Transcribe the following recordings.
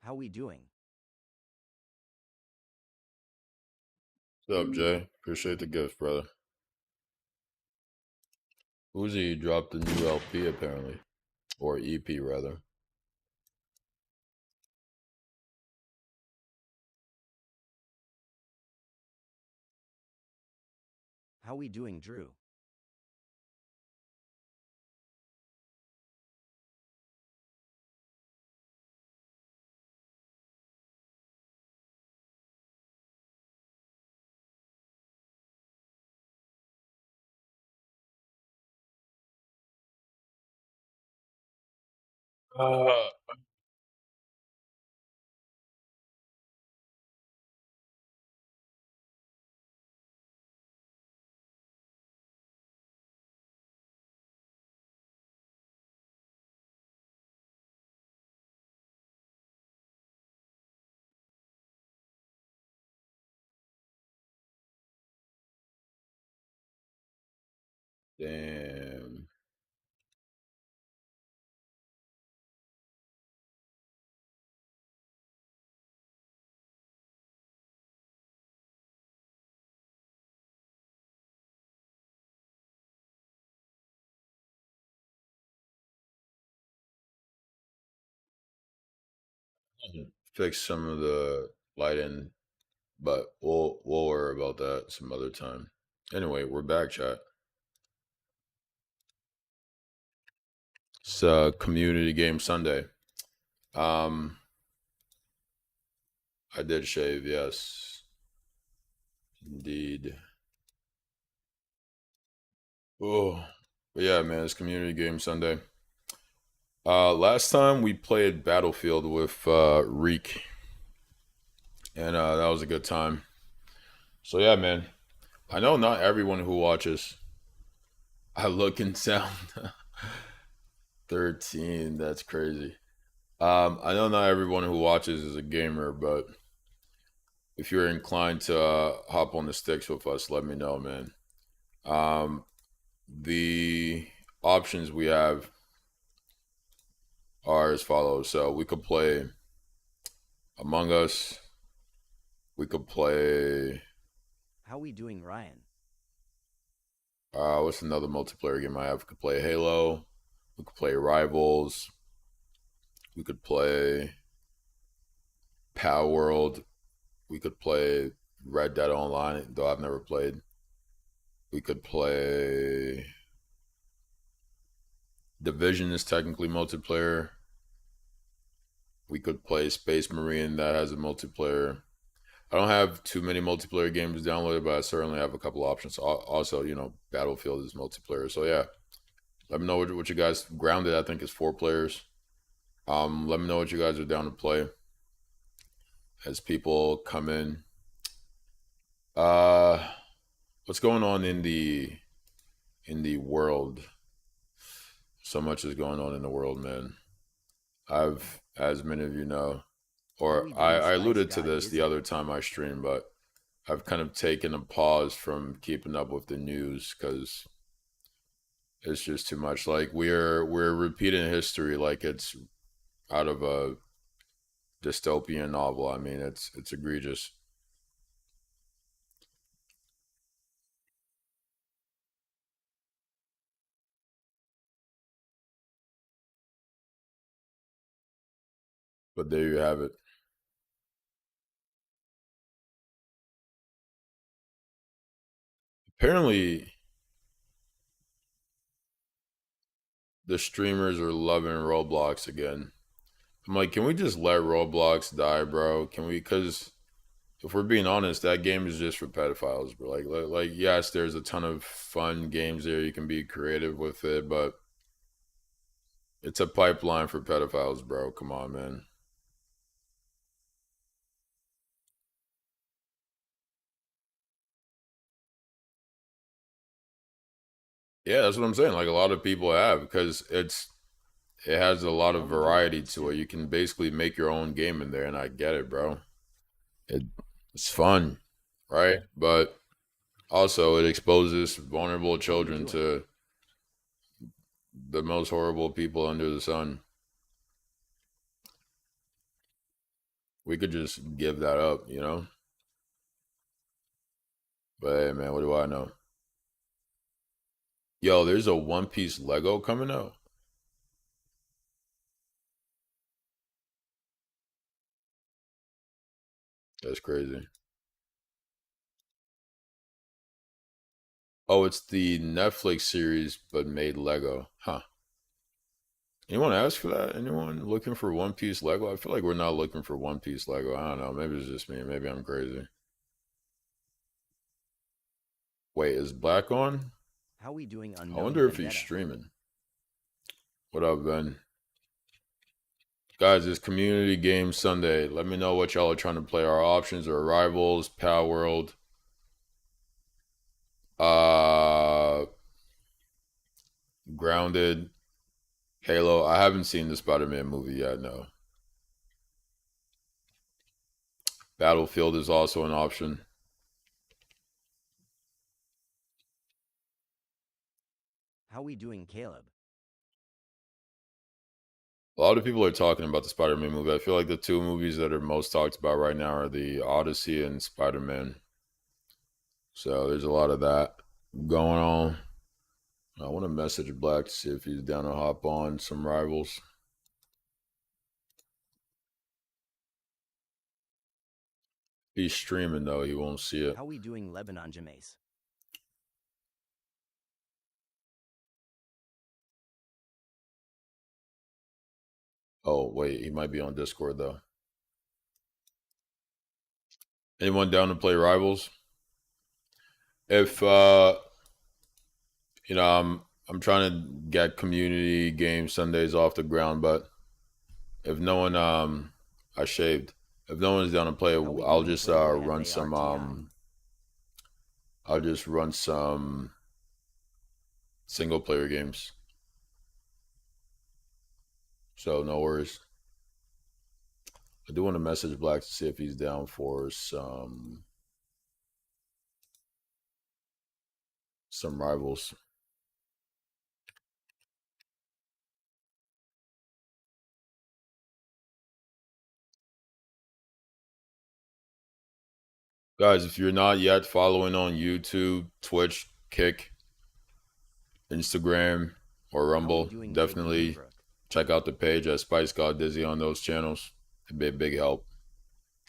How we doing? What's up, Jay? Appreciate the gift, brother. Uzi dropped a new LP apparently, or EP rather. How we doing, Drew? Uh, Damn. Fix some of the lighting, but we'll worry about that some other time. Anyway, we're back, chat. It's community game Sunday. Um, I did shave, yes, indeed. Oh, but yeah, man, it's community game Sunday. Last time we played Battlefield with Reek, and that was a good time. So yeah, man, I know not everyone who watches. I look and sound 13. That's crazy. I know not everyone who watches is a gamer, but if you're inclined to hop on the sticks with us, let me know, man. Um, the options we have are as follows. So we could play Among Us. We could play. How we doing, Ryan? What's another multiplayer game I have? We could play Halo. We could play Rivals. We could play Power World. We could play Red Dead Online, though I've never played. We could play Division is technically multiplayer. We could play Space Marine that has a multiplayer. I don't have too many multiplayer games downloaded, but I certainly have a couple options. Also, Battlefield is multiplayer. So yeah, let me know what you guys. Grounded, I think, is 4 players. Let me know what you guys are down to play as people come in. Uh, what's going on in the world? So much is going on in the world, man. I've, as many of you know, How or we I, doing, I Spice alluded to God this the Dizzy? other time I streamed, but I've kind of taken a pause from keeping up with the news because it's just too much. Like we're repeating history like it's out of a dystopian novel. I mean, it's egregious. But there you have it. Apparently, the streamers are loving Roblox again. I'm like, can we just let Roblox die, bro? Can we? Because if we're being honest, that game is just for pedophiles, bro. Like, yes, there's a ton of fun games there. You can be creative with it, but it's a pipeline for pedophiles, bro. Come on, man. Yeah, that's what I'm saying. Like a lot of people have because it has a lot How of we doing, variety to it. Stu? You can basically make your own game in there, and I get it, bro. It, it's fun, right? But also, it exposes vulnerable How we children doing? to the most horrible people under the sun. We could just give that up, you know? But hey, man, what do I know? Yo, there's a One Piece Lego coming out. That's crazy. Oh, it's the Netflix series, but made Lego. Huh. Anyone ask for that? Anyone looking for One Piece Lego? I feel like we're not looking for One Piece Lego. I don't know. Maybe it's just me. Maybe I'm crazy. Wait, is Black on? How we doing, I unknown wonder if he's vendetta? streaming. What up, Ben? Guys, it's Community Game Sunday. Let me know what y'all are trying to play. Our options are Rivals, Pal World, uh, Grounded, Halo. I haven't seen the Spider-Man movie yet, no. Battlefield is also an option. How we doing, Caleb? A lot of people are talking about the Spider-Man movie. I feel like the two movies that are most talked about right now are the Odyssey and Spider-Man. So there's a lot of that going on. I want to message Black to see if he's down to hop on some Rivals. He's streaming though, he won't see it. How we doing, Lebanon Jameis? Oh, wait, he might be on Discord though. Anyone down to play Rivals? If you know, I'm trying to get Community Game Sundays off the ground, but if no one I shaved. If no one's down to play, How we I'll doing, just Playboy run some FARTI? I'll just run some single player games. So no worries. I do want to message Black to see if he's down for some Rivals. Guys, if you're not yet following on YouTube, Twitch, Kick, Instagram, or How we Rumble, doing, JP definitely Newbrook? check out the page at Spice God Dizzy on those channels. It'd be a big help.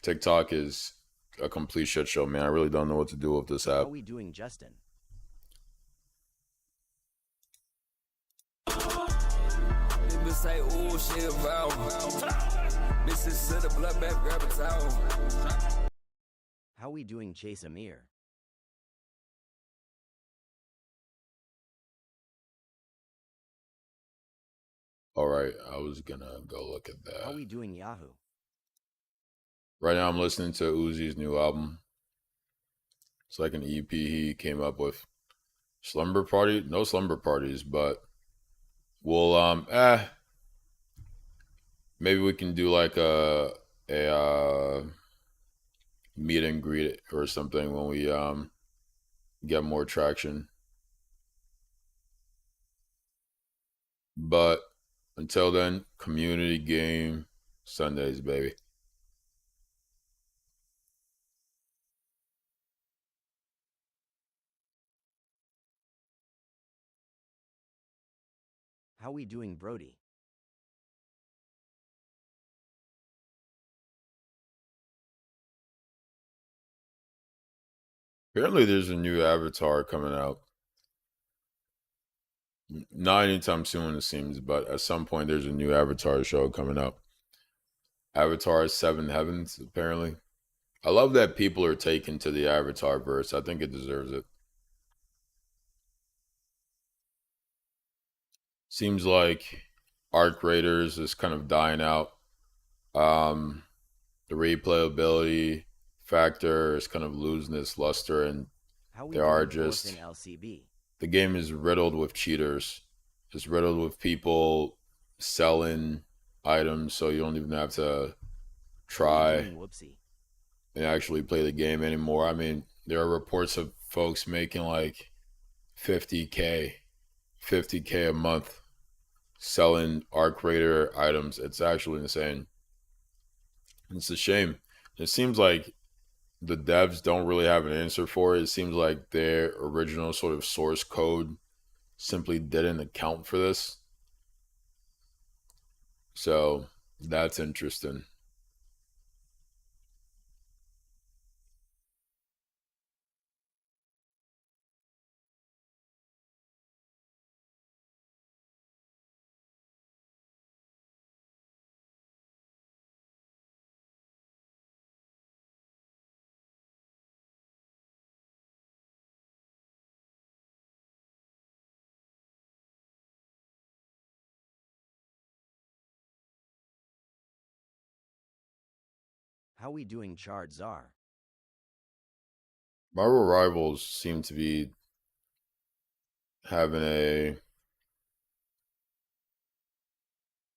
TikTok is a complete shit show, man. I really don't know what to do with this How app. we doing, Justin? Say, ooh, shit around. Bitches to the blood bath, grab a towel. How we doing, Chase Amir? All right, I was gonna go look at that. How we doing, Yahoo? Right now, I'm listening to Uzi's new album. It's like an EP he came up with. Slumber Party? No slumber parties, but we'll maybe we can do like a meet and greet or something when we get more traction. But until then, Community Game Sundays, baby. How we doing, Brody? Apparently, there's a new Avatar coming out. Not anytime soon, it seems, but at some point, there's a new Avatar show coming up. Avatar Seven Heavens, apparently. I love that people are taken to the Avatar verse. I think it deserves it. Seems like Arc Raiders is kind of dying out. Um, the replayability factor is kind of losing its luster, and How we there are doing, just Orphan LCB? the game is riddled with cheaters. It's riddled with people selling items, so you don't even have to How we try doing, Whoopsie? and actually play the game anymore. I mean, there are reports of folks making like 50K, 50K a month selling Arc Raider items. It's actually insane. It's a shame. It seems like the devs don't really have an answer for it. It seems like their original sort of source code simply didn't account for this. So that's interesting. How we doing, Chard Czar? Marvel Rivals seem to be having a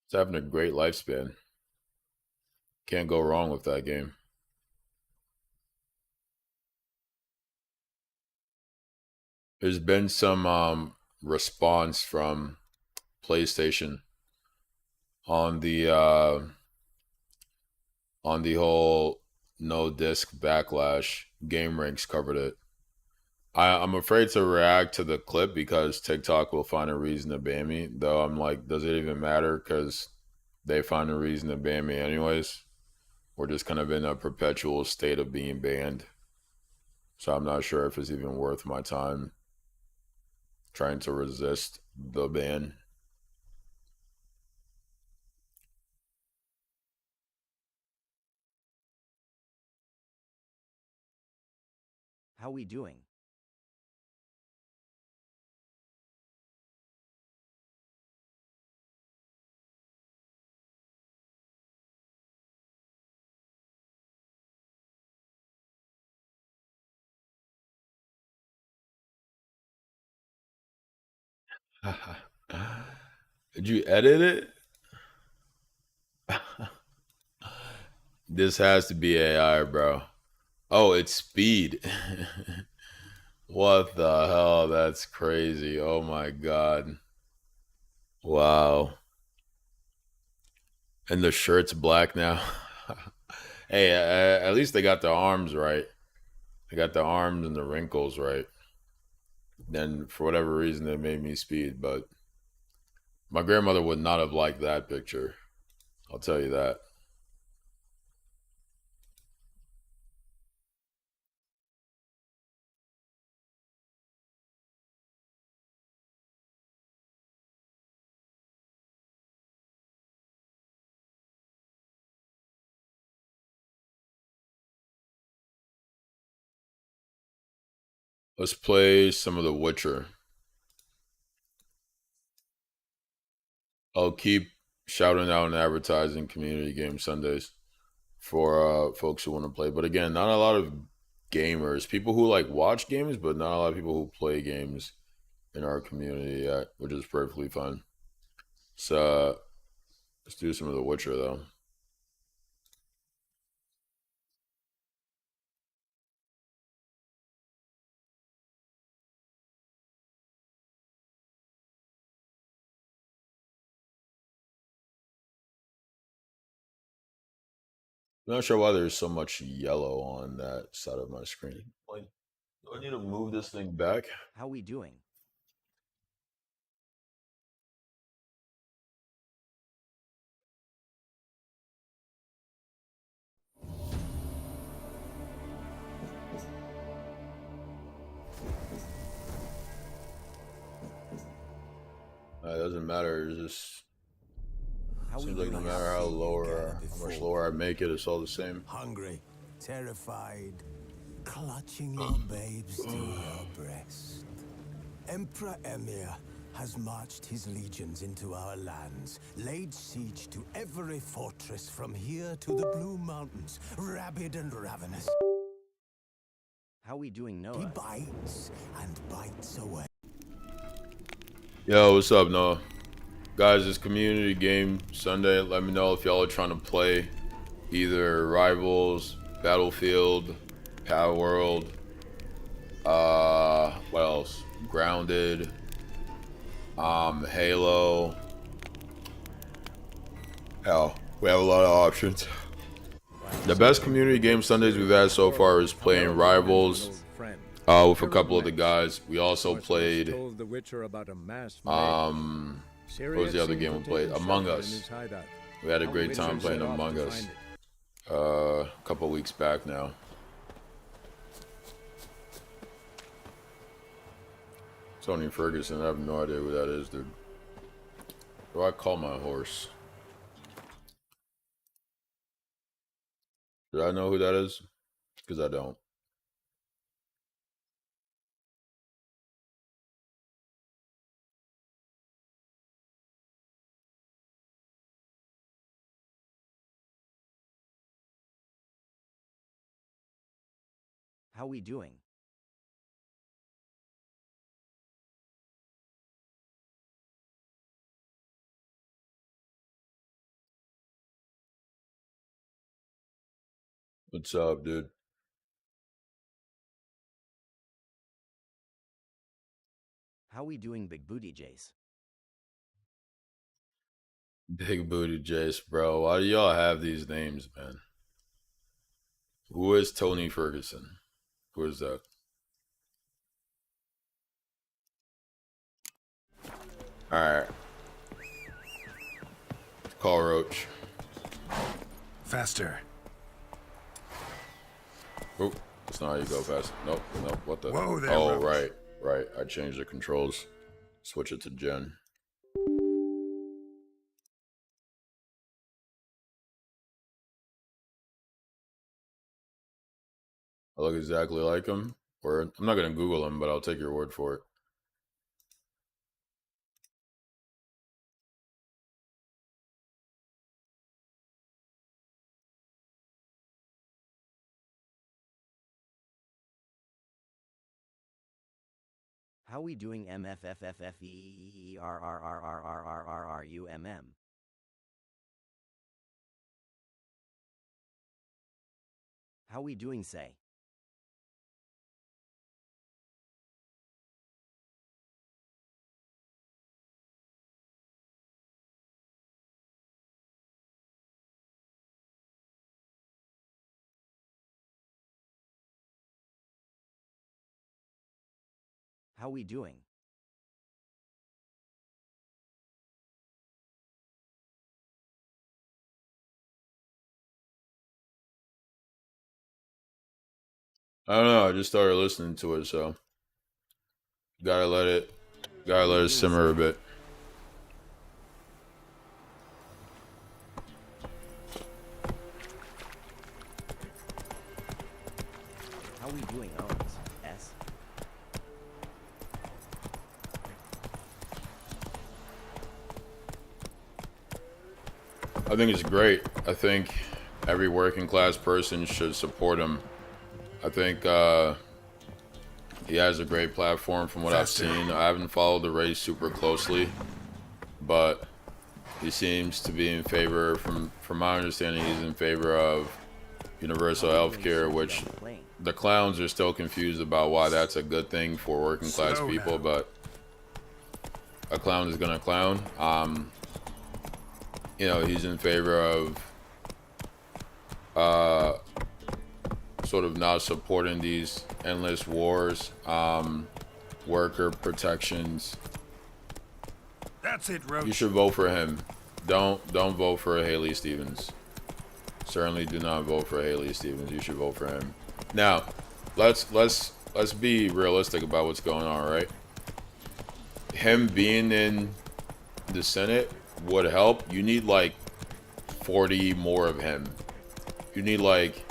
it's having a great lifespan. Can't go wrong with that game. There's been some response from PlayStation on the whole no disc backlash. Game Ranks covered it. I'm afraid to react to the clip because TikTok will find a reason to ban me. Though I'm like, does it even matter? Because they find a reason to ban me anyways. We're just kind of in a perpetual state of being banned. So I'm not sure if it's even worth my time trying to resist the ban. How we doing? Did you edit it? This has to be AI, bro. Oh, it's speed. What the hell? That's crazy. Oh my god. Wow. And the shirt's black now. Hey, at least they got the arms right. They got the arms and the wrinkles right. Then, for whatever reason, they made me speed. But my grandmother would not have liked that picture. I'll tell you that. Let's play some of The Witcher. I'll keep shouting out and advertising community game Sundays for folks who want to play. But again, not a lot of gamers, people who like watch games, but not a lot of people who play games in our community yet, which is perfectly fun. So let's do some of The Witcher though. I'm not sure why there's so much yellow on that side of my screen. Like, do I need to move this thing back? How we doing? It doesn't matter. It just How we seems like no doing? matter how much lower I make it, it's all the same. Hungry, terrified, clutching your babes to your breast. Emperor Emir has marched his legions into our lands, laid siege to every fortress from here to the Blue Mountains, rabid and ravenous. How we doing, He Noah? bites and bites away. Yo, what's up, Noah? Guys, it's community game Sunday. Let me know if y'all are trying to play either Rivals, Battlefield, Power World, what else? Grounded, Halo. Hell, we have a lot of options. The best community game Sundays we've had so far is playing Rivals with a couple of the guys. We also played what was the other game we played? Among Us. We had a great time playing Among Us a couple weeks back now. Tony Ferguson, I have no idea who that is, dude. What do I call my horse? Do I know who that is? Because I don't. How we doing? What's up, dude? How we doing, Big Booty Jace? Big Booty Jace, bro. Why do y'all have these names, man? Who is Tony Ferguson? Who is that? Alright. Call Roach. Faster. Oh, that's not how you go fast. Nope, nope, what the? Whoa there, oh, Roach. right. I changed the controls. Switch it to Gen. I look exactly like him. Or I'm not going to Google him, but I'll take your word for it. How we doing, MFFFFEERRRRRRRRRUMM? How we doing, say? How we doing? I don't know. I just started listening to it, so gotta let it simmer a bit. How we doing, Owens? S? I think it's great. I think every working class person should support him. I think he has a great platform from what I've seen. I haven't followed the race super closely, but he seems to be in favor, from my understanding, he's in favor of universal health care, which the clowns are still confused about why that's a good thing for working class people, but a clown is gonna clown. You know, he's in favor of sort of not supporting these endless wars, worker protections. That's it, Roach. You should vote for him. Don't vote for Haley Stevens. Certainly do not vote for Haley Stevens. You should vote for him. Now, let's be realistic about what's going on, right? Him being in the Senate would help. You need like 40 more of him. You need like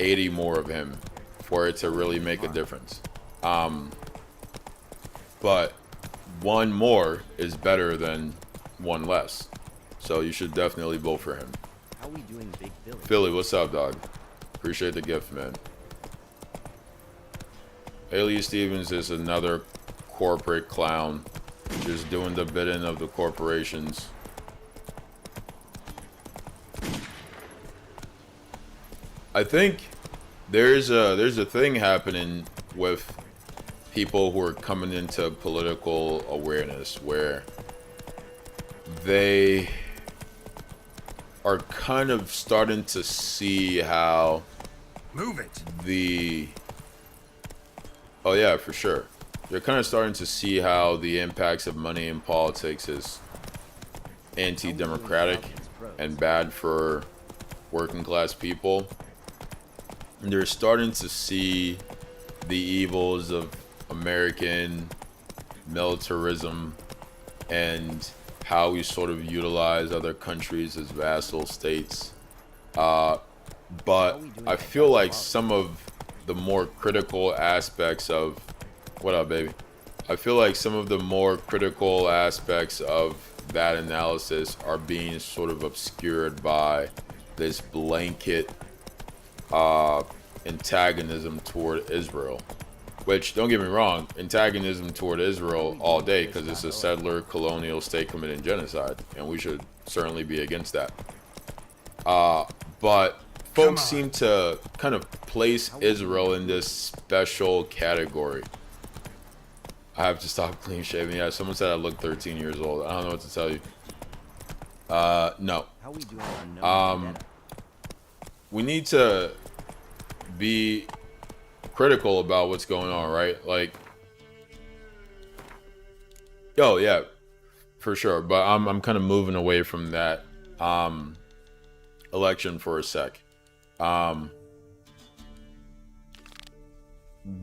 80 more of him for it to really make a difference. But one more is better than one less. So you should definitely vote for him. How we doing, Big Philly? Philly, what's up, dog? Appreciate the gift, man. Haley Stevens is another corporate clown, just doing the bidding of the corporations. I think there's a thing happening with people who are coming into political awareness where they are kind of starting to see how Move it. oh yeah, for sure. They're kind of starting to see how the impacts of money in politics is anti-democratic and bad for working class people. And they're starting to see the evils of American militarism and how we sort of utilize other countries as vassal states. But I feel like some of the more critical aspects of... What up, baby? I feel like some of the more critical aspects of that analysis are being sort of obscured by this blanket antagonism toward Israel. Which, don't get me wrong, antagonism toward Israel all day, because it's a settler colonial state committing genocide, and we should certainly be against that. But folks seem to kind of place Israel in this special category. I have to stop clean shaving. Yeah, someone said I look 13 years old. I don't know what to tell you. No. How we doing on known We need to be critical about what's going on, right? Like, oh yeah, for sure. But I'm kind of moving away from that election for a sec.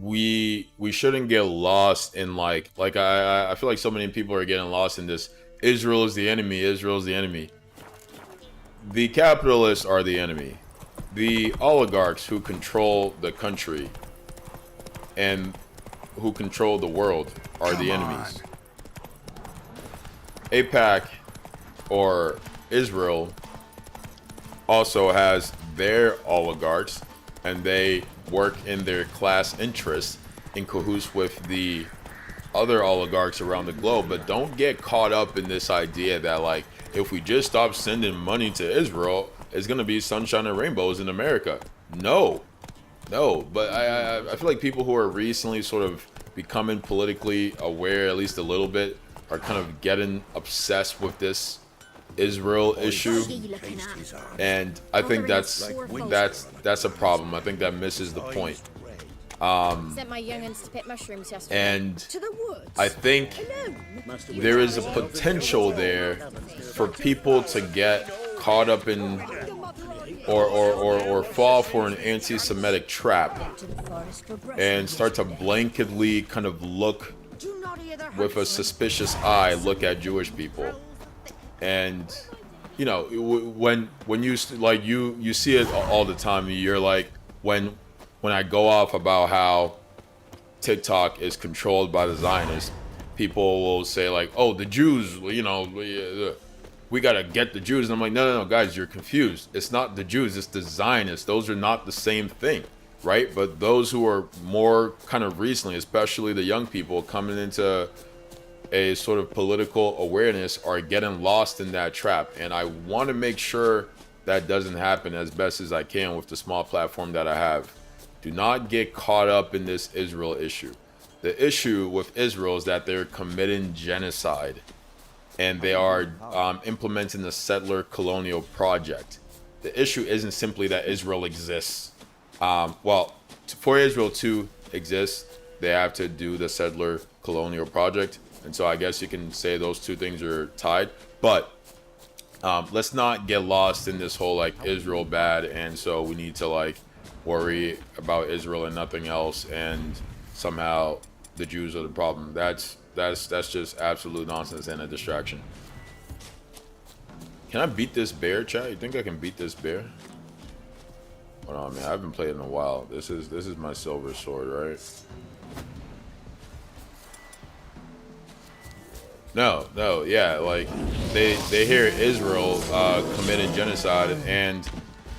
We shouldn't get lost in like I feel like so many people are getting lost in this. Israel is the enemy. Israel is the enemy. The capitalists are the enemy. The oligarchs who control the country and who control the world are the enemies. AIPAC, or Israel, also has their oligarchs, and they work in their class interests in cahoots with the other oligarchs around the globe. But don't get caught up in this idea that, like, if we just stop sending money to Israel, it's gonna be sunshine and rainbows in America. No, but I feel like people who are recently sort of becoming politically aware, at least a little bit, are kind of getting obsessed with this Israel issue, and I think that's a problem. I think that misses the point. Sent my young'uns to pick mushrooms yesterday. And to the woods. I think there is a potential there for people to get caught up in or fall for an anti-Semitic trap and start to blanketly kind of look with a suspicious eye, look at Jewish people. And you know, when you like you see it all the time. You're like, when I go off about how TikTok is controlled by the Zionists, people will say like, oh, the Jews, you know, we gotta get the Jews. And I'm like, no, guys, you're confused. It's not the Jews, it's the Zionists. Those are not the same thing, right? But those who are more kind of recently, especially the young people coming into a sort of political awareness, are getting lost in that trap. And I want to make sure that doesn't happen as best as I can with the small platform that I have. Do not get caught up in this Israel issue. The issue with Israel is that they're committing genocide, and they are implementing the settler colonial project. The issue isn't simply that Israel exists. For Israel to exist, they have to do the settler colonial project. And so I guess you can say those two things are tied. But let's not get lost in this whole like Israel bad, and so we need to like worry about Israel and nothing else, and somehow the Jews are the problem. That's just absolute nonsense and a distraction. Can I beat this bear, chat? You think I can beat this bear? Hold on, man. I haven't played in a while. This is my silver sword, right? No, yeah, like they hear Israel committing genocide, and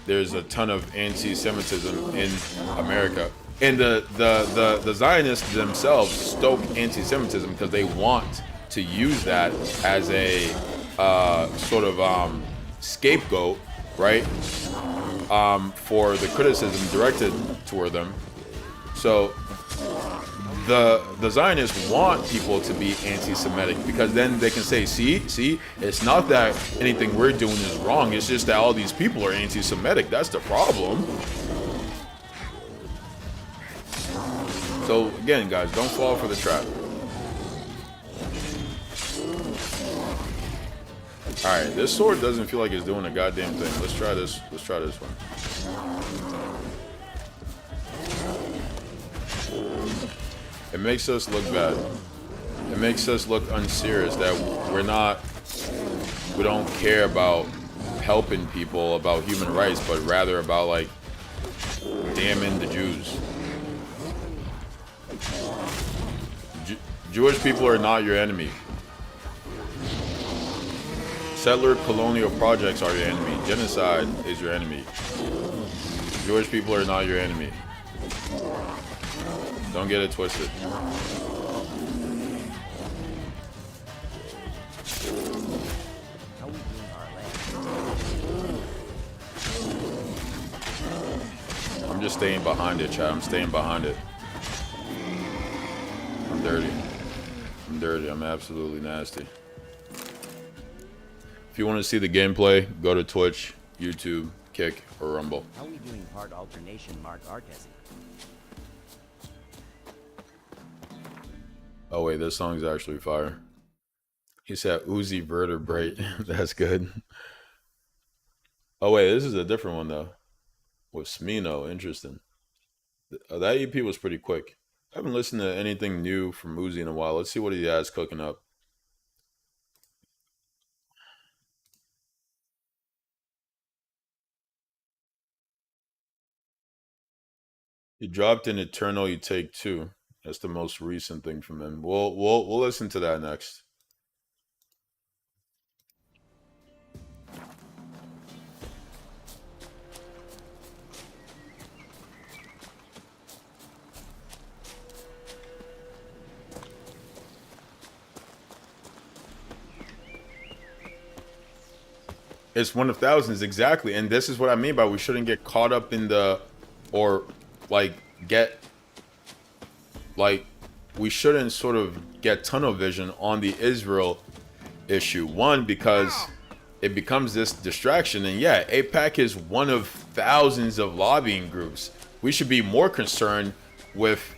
there's a ton of anti-Semitism in America. And the Zionists themselves stoke anti-Semitism because they want to use that as a sort of scapegoat, right? For the criticism directed toward them. So the Zionists want people to be anti-Semitic because then they can say, see, it's not that anything we're doing is wrong. It's just that all these people are anti-Semitic. That's the problem. So again, guys, don't fall for the trap. All right, this sword doesn't feel like it's doing a goddamn thing. Let's try this. Let's try this one. It makes us look bad. It makes us look unserious that we don't care about helping people, about human rights, but rather about like damning the Jews. Jewish people are not your enemy. Settler colonial projects are your enemy. Genocide is your enemy. Jewish people are not your enemy. Don't get it twisted. I'm just staying behind it, Chad. I'm staying behind it. I'm dirty. I'm dirty. I'm absolutely nasty. If you want to see the gameplay, go to Twitch, YouTube, Kick, or Rumble. How are we doing hard alternation, Mark Artesi? Oh wait, this song's actually fire. He said Uzi vertebrate. That's good. Oh wait, this is a different one though. With Smino, interesting. That EP was pretty quick. I haven't listened to anything new from Uzi in a while. Let's see what he has cooking up. He dropped an Eternal You Take Two. That's the most recent thing from him. We'll listen to that next. It's one of thousands, exactly. And this is what I mean by we shouldn't get caught up in the, or like we shouldn't sort of get tunnel vision on the Israel issue. One, because it becomes this distraction. And yeah, AIPAC is one of thousands of lobbying groups. We should be more concerned with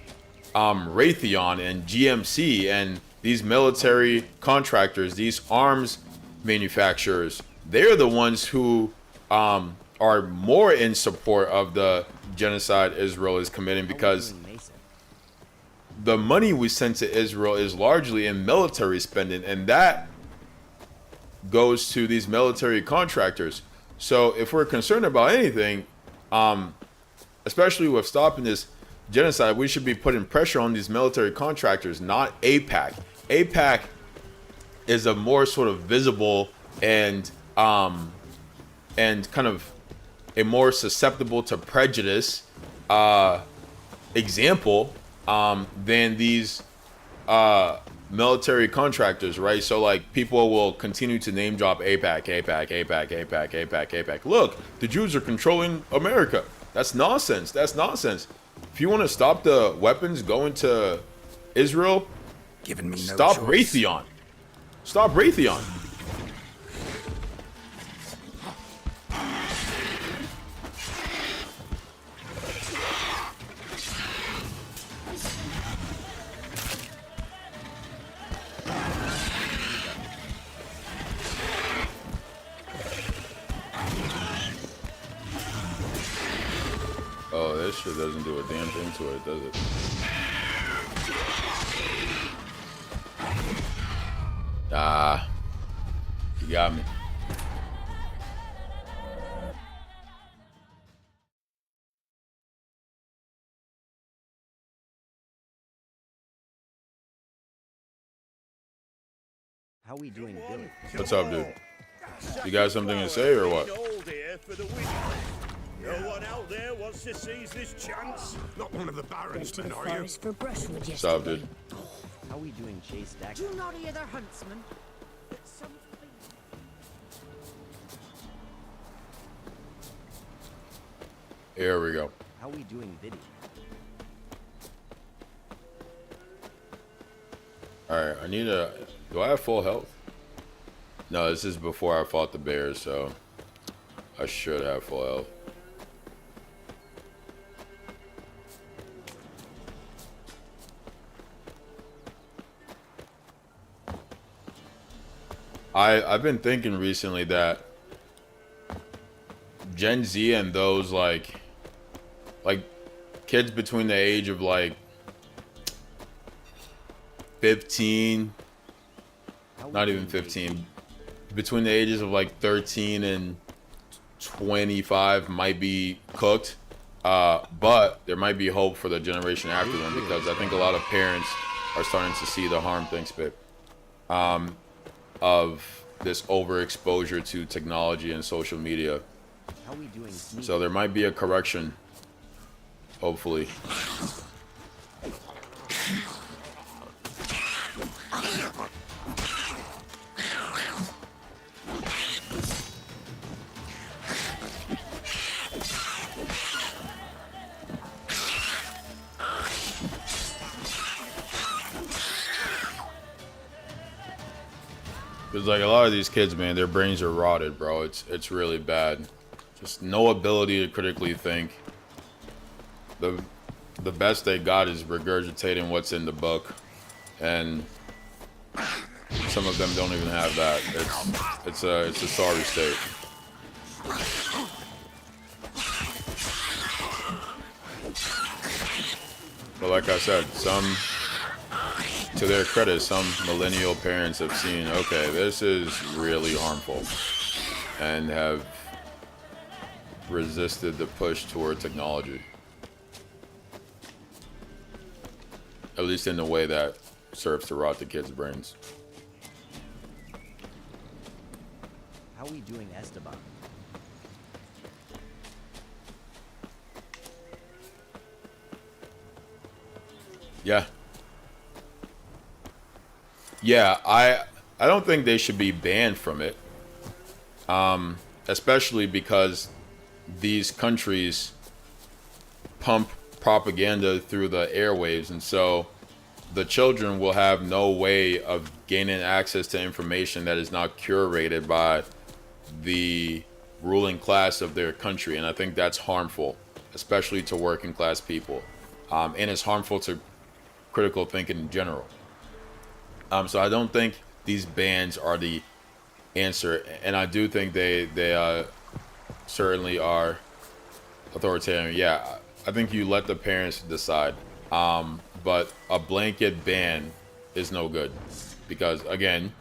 Raytheon and GMC and these military contractors, these arms manufacturers. They're the ones who are more in support of the genocide Israel is committing, because the money we send to Israel is largely in military spending, and that goes to these military contractors. So if we're concerned about anything, especially with stopping this genocide, we should be putting pressure on these military contractors, not AIPAC. AIPAC is a more sort of visible and kind of a more susceptible to prejudice example than these military contractors, right? So like people will continue to name drop AIPAC. Look, the Jews are controlling America. That's nonsense. That's nonsense. If you want to stop the weapons going to Israel, Giving me no stop choice. Raytheon. Stop Raytheon. Oh, this shit doesn't do a damn thing to it, does it? Ah, you got me. How are we doing, Billy? What's up, dude? You got something to say or what? No one out there wants to seize this chance. Not one of the Baron's men, are you? Forest for brushwood What's up, dude? How are we doing, Chase Stack? Do not hear the huntsman. Here we go. How are we doing, Viddy? Alright, I need a... Do I have full health? No, this is before I fought the bears, so... I should have full health. I've been thinking recently that Gen Z and those like kids between the age of like 15, not even 15, between the ages of like 13 and 25 might be cooked, but there might be hope for the generation after them, because I think a lot of parents are starting to see the harm, thanks babe, of this overexposure to technology and social media. How we doing, Sneak? So there might be a correction, hopefully. Because like a lot of these kids, man, their brains are rotted, bro. It's really bad. Just no ability to critically think. The best they got is regurgitating what's in the book, and some of them don't even have that. It's a sorry state. But like I said, to their credit, some millennial parents have seen, okay, this is really harmful, and have resisted the push toward technology. At least in the way that serves to rot the kids' brains. How we doing, Esteban? Yeah. Yeah, I don't think they should be banned from it. Especially because these countries pump propaganda through the airwaves, and so the children will have no way of gaining access to information that is not curated by the ruling class of their country. And I think that's harmful, especially to working class people, and it's harmful to critical thinking in general. So I don't think these bans are the answer, and I do think they certainly are authoritarian. Yeah, I think you let the parents decide, but a blanket ban is no good, because again,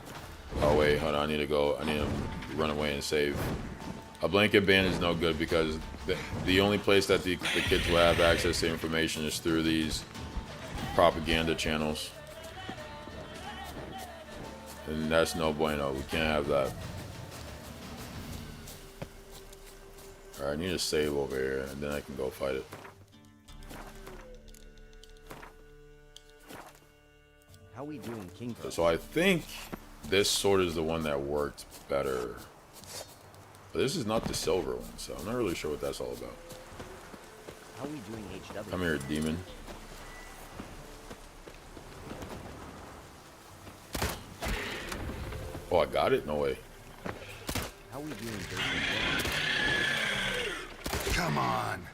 oh wait, hold on, I need to run away and save. A blanket ban is no good, because the only place that the kids will have access to information is through these propaganda channels. And that's no bueno. We can't have that. Alright, I need to save over here, and then I can go fight it. How we doing, King? So I think this sword is the one that worked better. But this is not the silver one, so I'm not really sure what that's all about. How we doing, HW? Come here, demon. Oh, I got it? No way. How we doing, Dirty? Come on.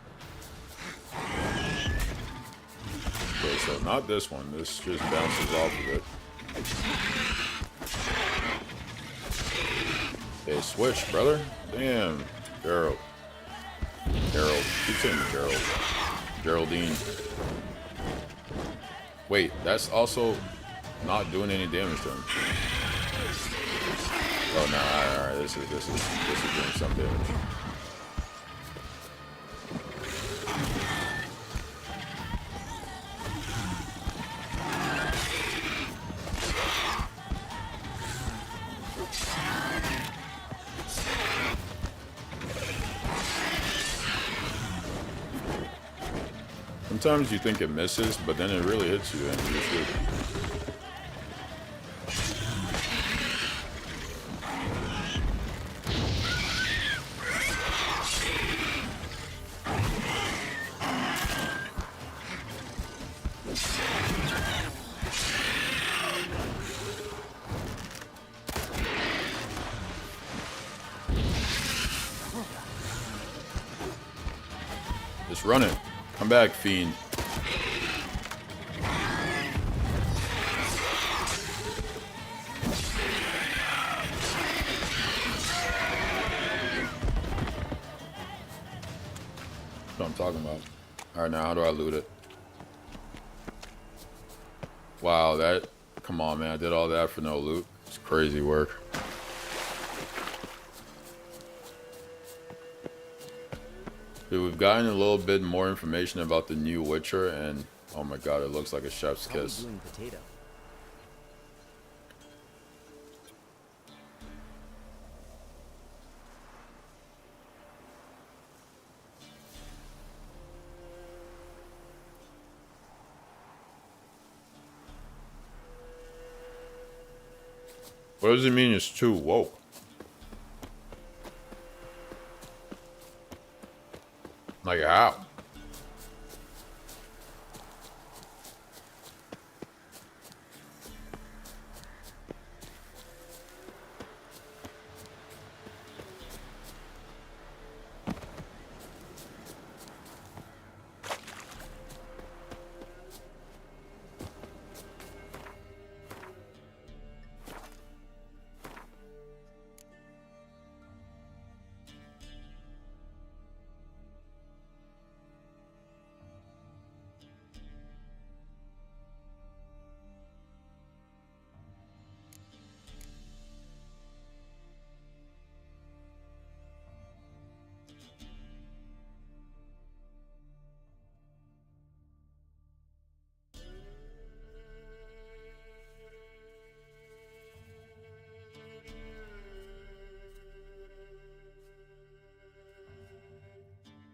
Okay, so not this one. This just bounces off of it. Hey, switch, brother. Damn. Gerald. Keep saying Gerald. Geraldine. Wait, that's also not doing any damage to him. Oh no! All right, this is doing some damage. Sometimes you think it misses, but then it really hits you, and you shoot. Just run it. Come back, fiend. That's what I'm talking about. Alright, now how do I loot it? Wow, that... Come on, man. I did all that for no loot. It's crazy work. Dude, we've gotten a little bit more information about the new Witcher, and oh my god, it looks like a chef's kiss. How are we doing potato? What does it mean it's too woke? Like how?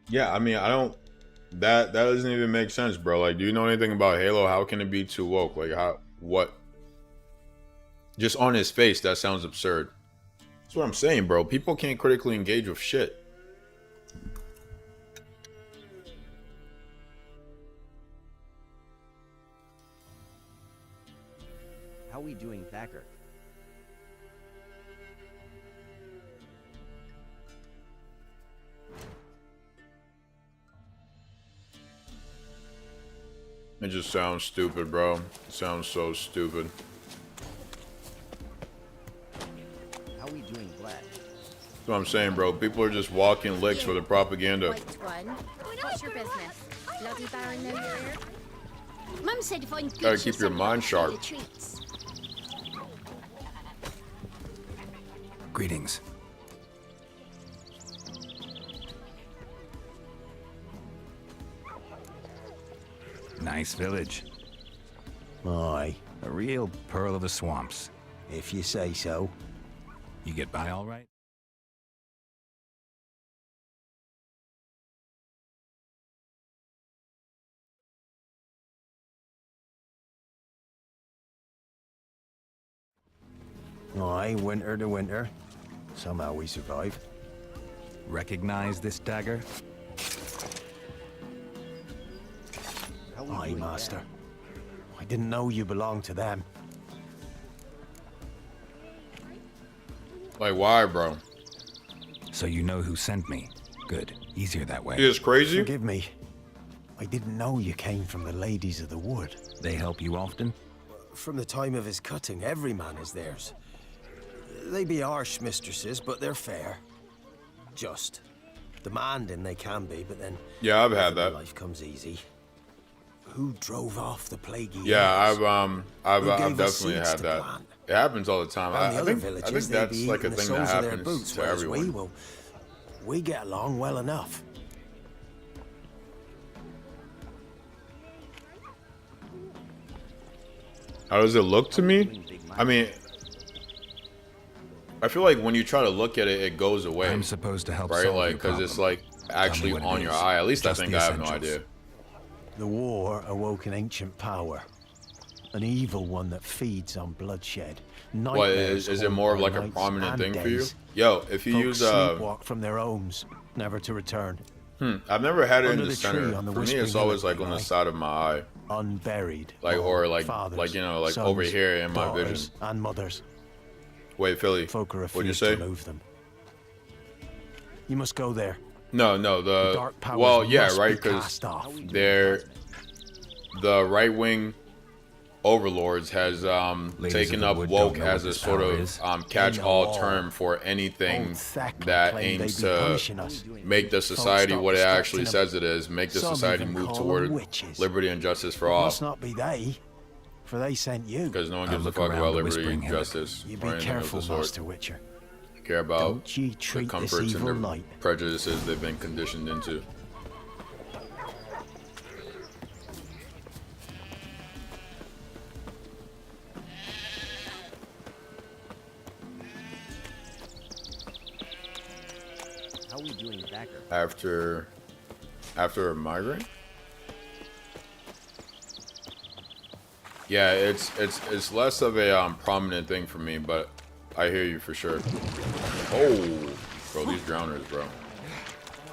Yeah, I mean, I don't... That doesn't even make sense, bro. Like, do you know anything about Halo? How can it be too woke? Like, how... What? Just on his face, that sounds absurd. That's what I'm saying, bro. People can't critically engage with shit. How we doing, Thacker? It just sounds stupid, bro. It sounds so stupid. How we doing, Vlad? That's what I'm saying, bro. People are just walking licks for the propaganda. White one. What's your business? Bloody Baron know you're here? Mum said if I'm good, Gotta she'll keep your send me mind out sharp. to the treats. Greetings. Nice village. Aye, A real pearl of the swamps. if you say so. You get by all right? Aye, winter to winter. Somehow we survive. Recognize this dagger? How we Aye, doing, master. Dad? I didn't know you belonged to them. Like, why, bro? So you know who sent me. Good. Easier that way. He is crazy? Forgive me. I didn't know you came from the Ladies of the Wood. They help you often? From the time of his cutting, every man is theirs. They be harsh mistresses, but they're fair. Just. Demanding they can be, but then... Yeah, I've had that. Life comes easy. Who drove off the plaguey Yeah, years? I've Who gave us definitely seeds had to that. plant? It happens all the time. And the I other think villages, they that's be like a eating the thing that soles of their happens boots, to whereas everyone. we get along well enough. How does it look to me? I mean, I feel like when you try to look at it, it goes away. I'm supposed to help right? solve Like, your because it's problem. like actually what it on your is. eye. At least Just I think the I have no essentials. idea. The war awoke an ancient power. An evil one that feeds on bloodshed. What Nightmares is it more of haunt like our a nights prominent and thing for you? days. Yo, if you Folks use sleepwalk from their homes, never to return. I've never had it in Under the the center. tree on the For me, it's Whispering always Hill, like on the right? side of my eye, Unburied. like all or like fathers, you know, like sons, over here in my daughters, vision. and mothers. Wait, Philly, Folk are what'd you refused say? to move them. You must go there. No, The dark powers well, yeah, must right, be because cast off. How we doing they're plasma? the right-wing overlords has Ladies taken of up the wood woke don't know as what a this sort power of is. catch-all They know term all. for anything Old Thacker that claimed aims they'd be to punishing us. make the Folks society start what it actually respecting 'em. says it is, make the Some society even move call 'em toward witches. liberty and justice for It all. must not be they, for they sent you. Because no one I'll gives a look fuck around about the liberty, Whispering Hills. justice, You or be anything of careful, the sort. Master Witcher. They care about Don't ye the treat this comforts and evil the light. prejudices they've been conditioned into. How we doing Thacker? After a migraine? Yeah, it's less of a prominent thing for me, but I hear you for sure. Oh, bro, these drowners, bro.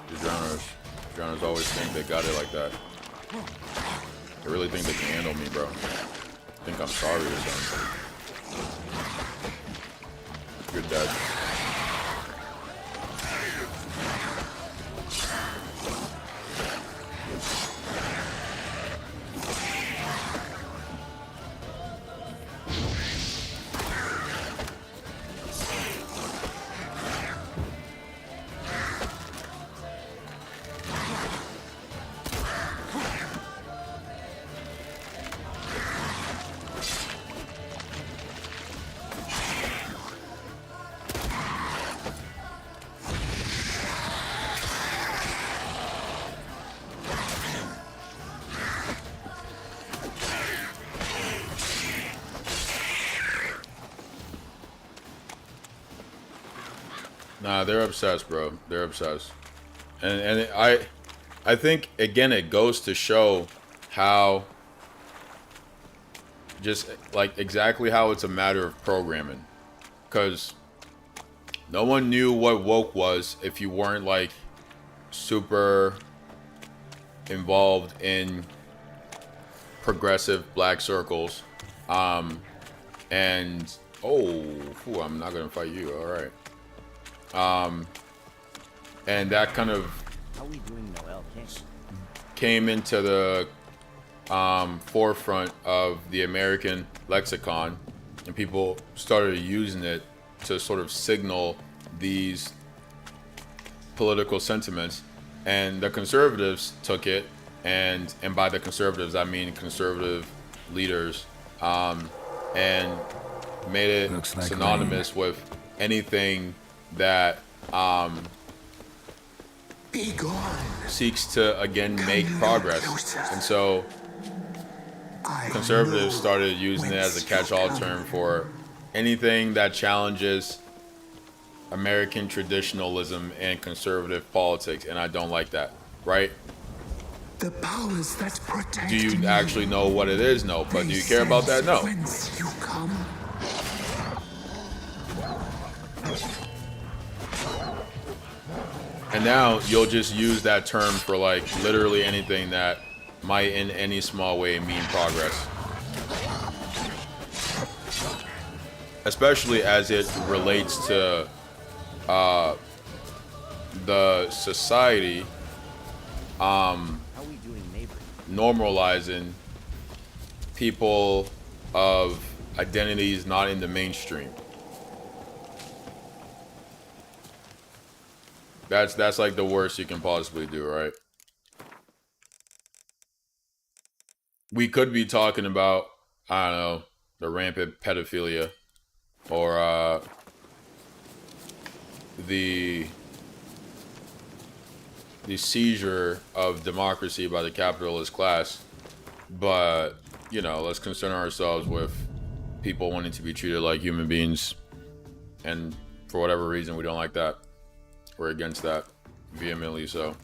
These drowners always think they got it like that. They really think they can handle me, bro. Think I'm sorry or something. You're dead. Nah, they're obsessed, bro. They're obsessed, and I think again it goes to show how just like exactly how it's a matter of programming, because no one knew what woke was if you weren't like super involved in progressive black circles, and I'm not gonna fight you, all right. And that kind of How we doing Noel King? came into the forefront of the American lexicon, and people started using it to sort of signal these political sentiments. And the conservatives took it, and by the conservatives I mean conservative leaders, and made it Looks like synonymous with anything that Be gone. seeks to again make progress. And so conservatives started using it as a catch-all term for anything that challenges American traditionalism and conservative politics, and I don't like that, right? The powers that protect Do you actually know what it is? No. But do you care about that? No. Whence you come. And now you'll just use that term for like literally anything that might in any small way mean progress. Especially as it relates to the society How we doing neighbor? normalizing people of identities not in the mainstream. That's like the worst you can possibly do, right? We could be talking about, I don't know, the rampant pedophilia, or the seizure of democracy by the capitalist class. But, you know, let's concern ourselves with people wanting to be treated like human beings, and for whatever reason we don't like that. We're against that, vehemently so.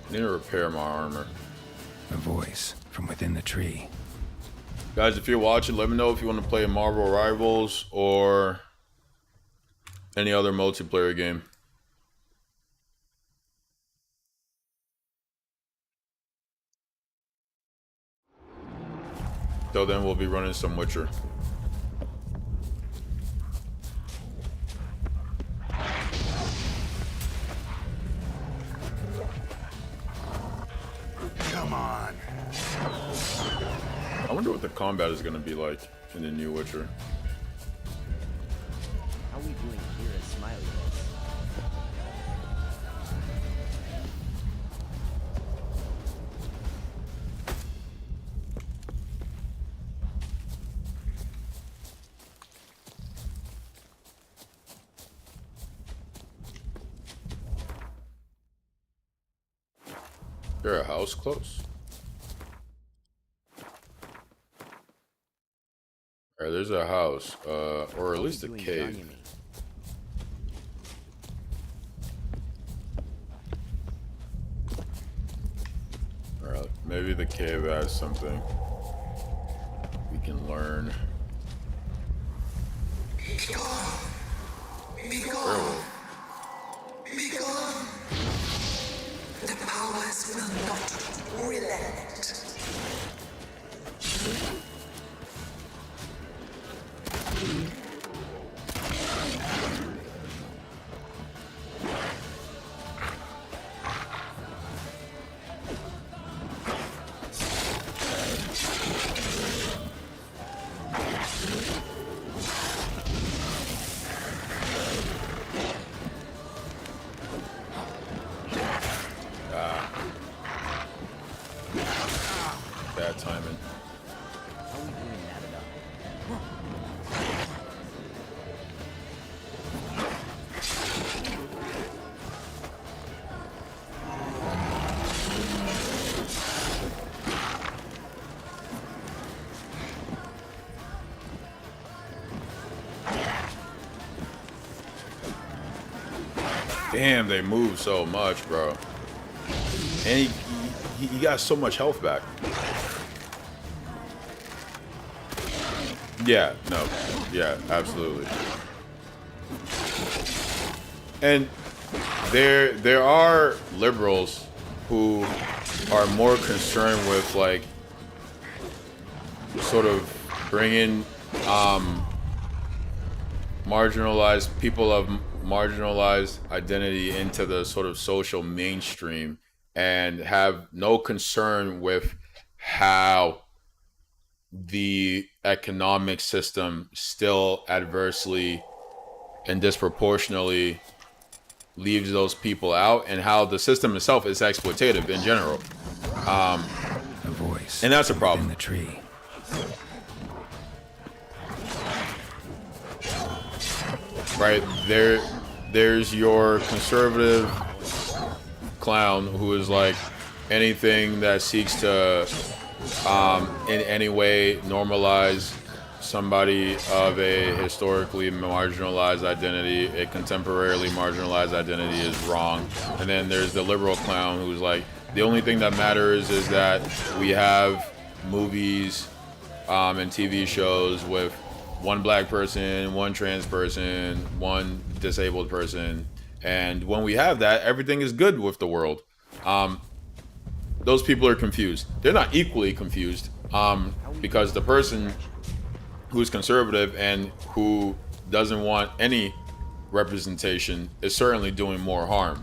I need to repair my armor. A voice from within the tree. Guys, if you're watching, let me know if you want to play Marvel Rivals or any other multiplayer game. Till then, we'll be running some Witcher. Come on. I wonder what the combat is going to be like in the new Witcher. How we doing here at Smiley Face? Is there a house close? Alright, there's a house, or at least a Doing cave. Johnny Me. Alright, maybe the cave has something we can learn. Be gone. Be Farewell. gone. Be gone. The powers will not relent. Bad timing. How we doing that about? Damn, they move so much, bro. And he got so much health back. Yeah, no. Yeah, absolutely. And there are liberals who are more concerned with like sort of bringing marginalized people of marginalized identity into the sort of social mainstream and have no concern with how the economic system still adversely and disproportionately leaves those people out, and how the system itself is exploitative in general. A voice. And that's a from problem. within the tree. Right there's your conservative clown who is like anything that seeks to in any way normalize somebody of a historically marginalized identity, a contemporarily marginalized identity is wrong. And then there's the liberal clown who's like, the only thing that matters is that we have movies and TV shows with one black person, one trans person, one disabled person. And when we have that, everything is good with the world. Those people are confused. They're not equally confused because the person who's conservative and who doesn't want any representation is certainly doing more harm.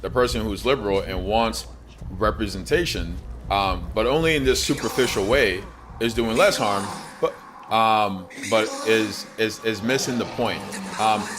The person who's liberal and wants representation, but only in this superficial way, is doing less harm, but is missing the point.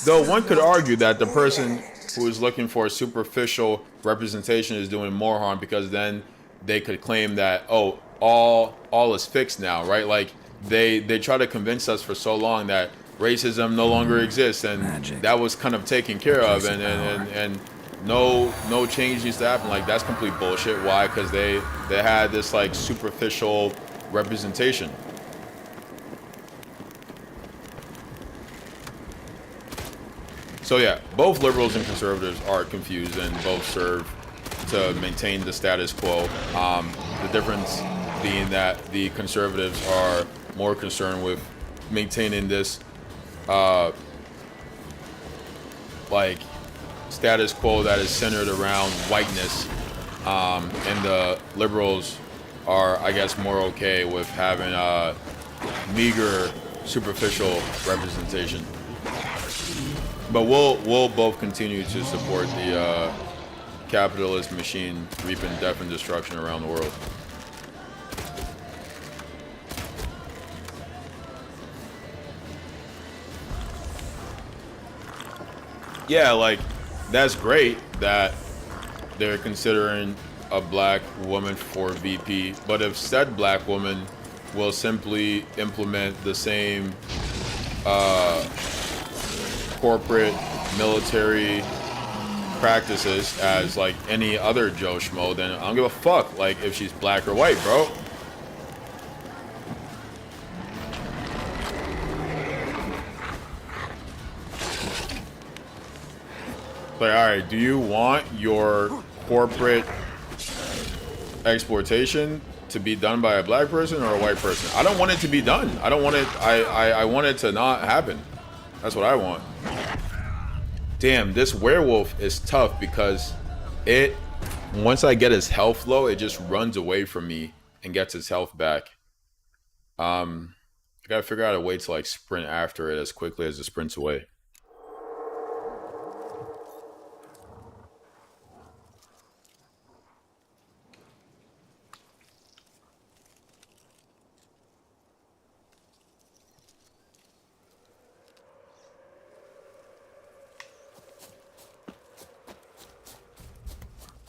Though one could argue that the person who is looking for superficial representation is doing more harm, because then they could claim that, oh, all is fixed now, right? Like they try to convince us for so long that racism no longer exists, and Magic. that was kind of taken care of, and no change needs to happen. Like, that's complete bullshit. Why? Because they had this like superficial representation. So yeah, both liberals and conservatives are confused, and both serve to maintain the status quo. The difference being that the conservatives are more concerned with maintaining this like status quo that is centered around whiteness, and the liberals are, I guess, more okay with having a meager, superficial representation. But we'll both continue to support the capitalist machine reaping death and destruction around the world. Yeah, like, that's great that they're considering a black woman for VP, but if said black woman will simply implement the same corporate military practices as like any other Joe Schmo, then I don't give a fuck like if she's black or white, bro. Like, all right, do you want your corporate exploitation to be done by a black person or a white person? I don't want it to be done. I don't want it. I want it to not happen. That's what I want. Damn, this werewolf is tough because once I get his health low, it just runs away from me and gets his health back. I gotta figure out a way to like sprint after it as quickly as it sprints away.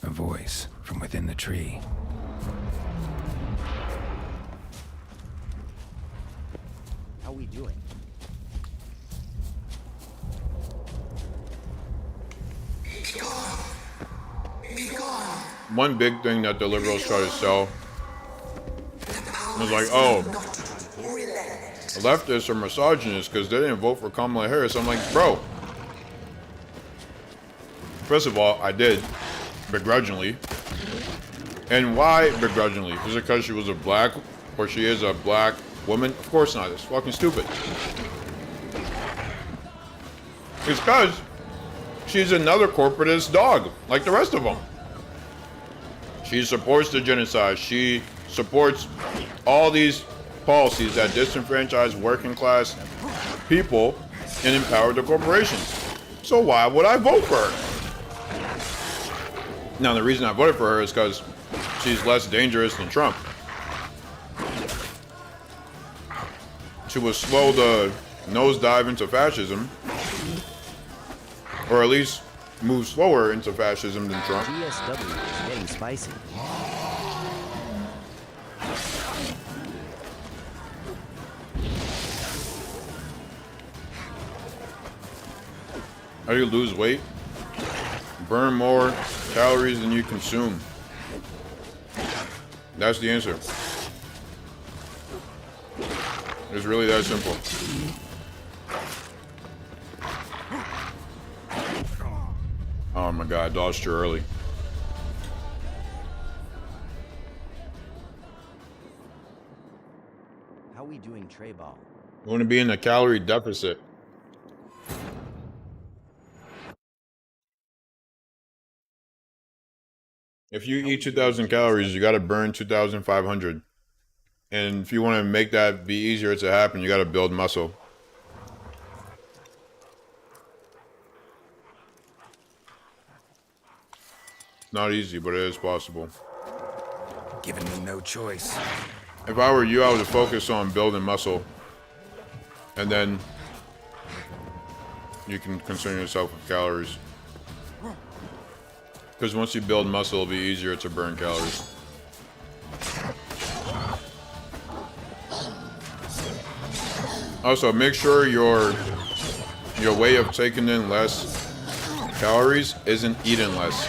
A voice from within the tree. How we doing? Be gone. Be gone. One big thing that the liberals try to sell was like, oh, leftists are misogynists because they didn't vote for Kamala Harris. I'm like, bro. First of all, I did. Begrudgingly. And why begrudgingly? Is it because she was a black, or she is a black woman? Of course not. It's fucking stupid. It's because she's another corporatist dog, like the rest of them. She supports the genocide. She supports all these policies that disenfranchise working class people and empower the corporations. So why would I vote for her? Now, the reason I voted for her is because she's less dangerous than Trump. She will slow the nosedive into fascism, or at least move slower into fascism than Trump. GSW is getting spicy. How do you lose weight? Burn more calories than you consume. That's the answer. It's really that simple. Oh my god, I dodged too early. How we doing, Trey Ball? You want to be in a calorie deficit. If you eat 2,000 calories, you got to burn 2,500. And if you want to make that be easier to happen, you got to build muscle. Not easy, but it is possible. Given me no choice. If I were you, I would focus on building muscle. And then you can concern yourself with calories. Because once you build muscle, it'll be easier to burn calories. Also, make sure your way of taking in less calories isn't eating less.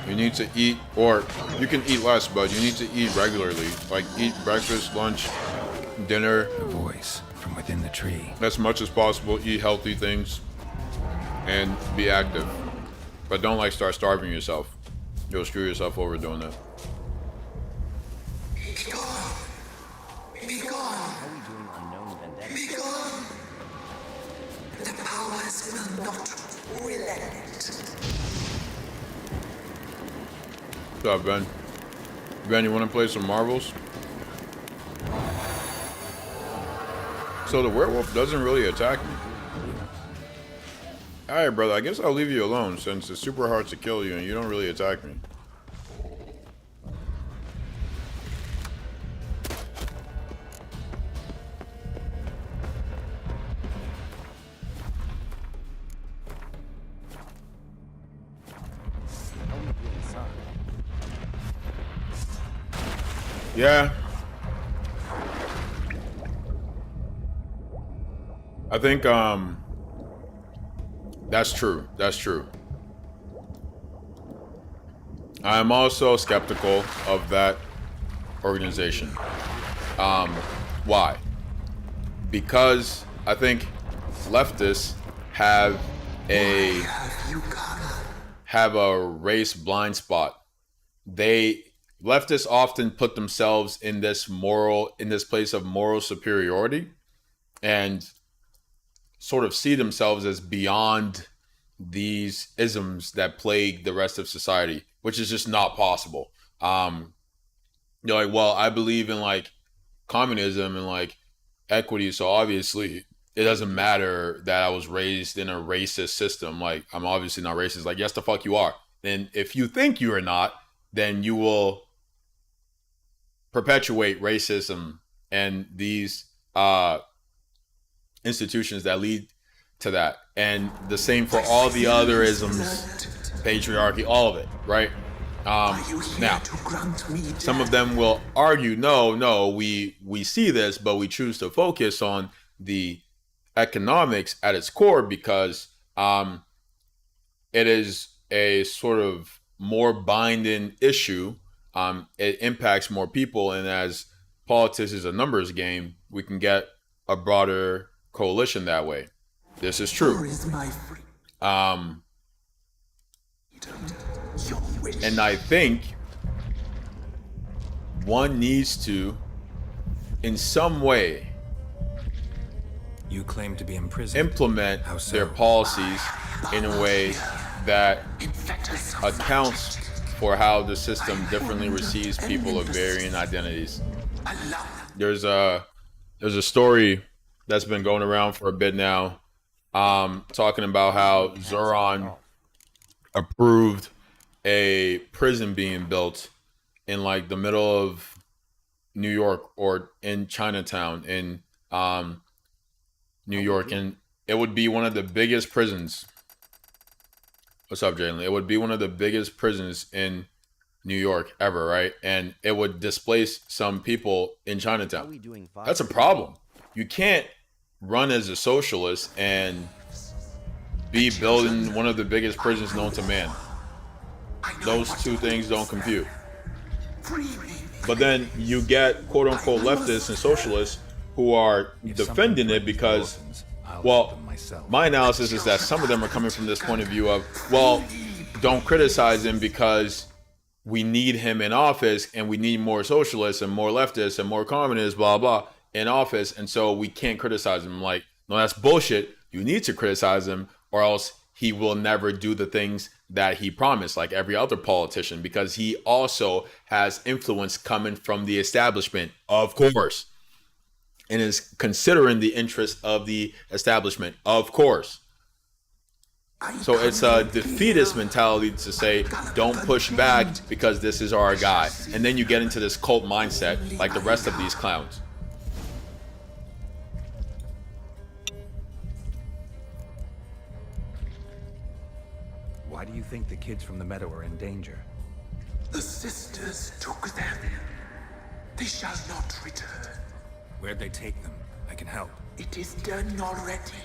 You need to eat, or you can eat less, but you need to eat regularly. Like eat breakfast, lunch, dinner. A voice from within the tree. As much as possible, eat healthy things and be active. But don't like start starving yourself. You'll screw yourself over doing that. Be gone. Be gone. How are we doing unknown vendetta? Be gone. The powers will not relent. What's up, Ben? Ben, you want to play some marbles? So the werewolf doesn't really attack me. Alright, brother, I guess I'll leave you alone since it's super hard to kill you and you don't really attack me. How are we doing, son? Yeah. I think, that's true. That's true. I am also skeptical of that organization. Why? Because I think leftists have a race blind spot. Leftists often put themselves in this place of moral superiority and sort of see themselves as beyond these isms that plague the rest of society, which is just not possible. You're like, well, I believe in like communism and like equity, so obviously it doesn't matter that I was raised in a racist system. Like, I'm obviously not racist. Like, yes, the fuck you are. And if you think you are not, then you will perpetuate racism and these institutions that lead to that. And the same for all the other isms, patriarchy, all of it, right? Now, some of them will argue, no, we see this, but we choose to focus on the economics at its core because it is a sort of more binding issue. It impacts more people, and as politics is a numbers game, we can get a broader coalition that way. This is true. And I think one needs to, in some way, You claim to be imprisoned. implement How so? their policies in a way that accounts for how the system differently receives people of varying identities. There's a story that's been going around for a bit now, talking about how Zoran approved a prison being built in like the middle of New York or in Chinatown in New York, and it would be one of the biggest prisons. What's up, Jalen? It would be one of the biggest prisons in New York ever, right? And it would displace some people in How are Chinatown. we doing, Fox? That's a problem. You can't run as a socialist and be building one of the biggest prisons known to man. Those two things don't compute. But then you get quote unquote leftists and socialists who are defending it because, well, my analysis is that some of them are coming from this point of view of, well, don't criticize him because we need him in office and we need more socialists and more leftists and more communists, blah, blah, in office. And so we can't criticize him. Like, no, that's bullshit. You need to criticize him or else he will never do the things that he promised, like every other politician, because he also has influence coming from the establishment, of course, and is considering the interest of the establishment, of course. So it's a defeatist mentality to say, don't push back because this is our guy. And then you get into this cult mindset like the rest of these clowns. Why do you think the kids from the meadow are in danger? The sisters took them. They shall not return. Where'd they take them? I can help. It is done already.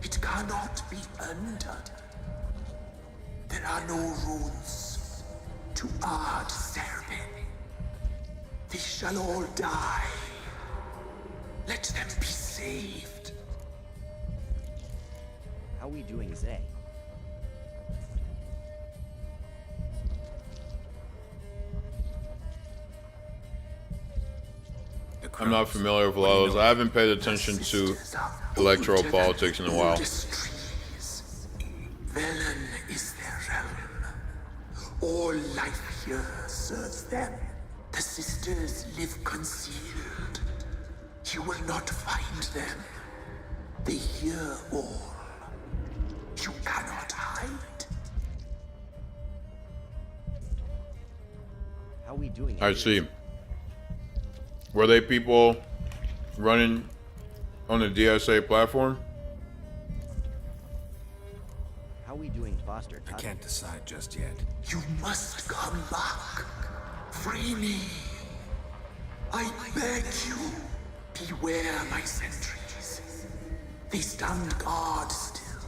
It cannot be undone. There are no rules to our ceremony. They shall all die. Let them be saved. How are we doing, Zay? the I'm not familiar with a lot of those. I haven't paid attention to electoral politics in a while. Velen is their realm. All life here serves them. The sisters live concealed. You will not find them. They hear all. You cannot hide. How are we doing? I see. Were they people running on the DSA platform? How are we doing, Foster? I can't decide just yet. You must come back. Free me. I beg you. Beware my sentries. They stand guard still.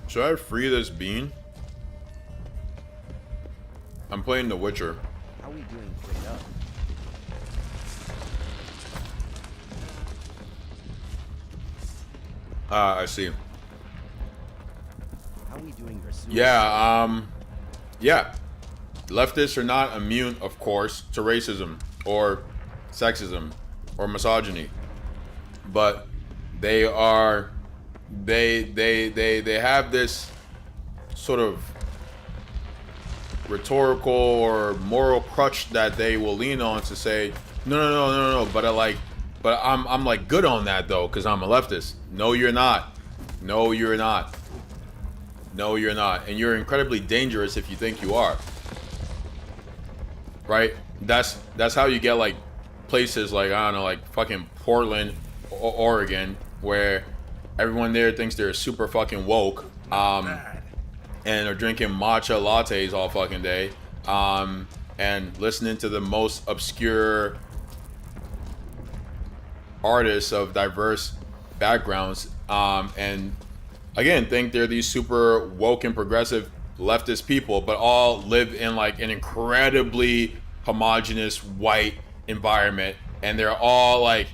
Should I free this bean? I'm playing The Witcher. How are we doing straight up? I see. How are we doing versus? Yeah, yeah. Leftists are not immune, of course, to racism or sexism or misogyny. But they are they have this sort of rhetorical or moral crutch that they will lean on to say, no, but I'm like good on that though, because I'm a leftist. No, you're not. No, you're not. No, you're not. And you're incredibly dangerous if you think you are. Right? That's how you get like places like, I don't know, like fucking Portland, Oregon, where everyone there thinks they're super fucking woke, and are drinking matcha lattes all fucking day, and listening to the most obscure artists of diverse backgrounds, and again think they're these super woke and progressive leftist people, but all live in like an incredibly homogenous white environment, and they're all like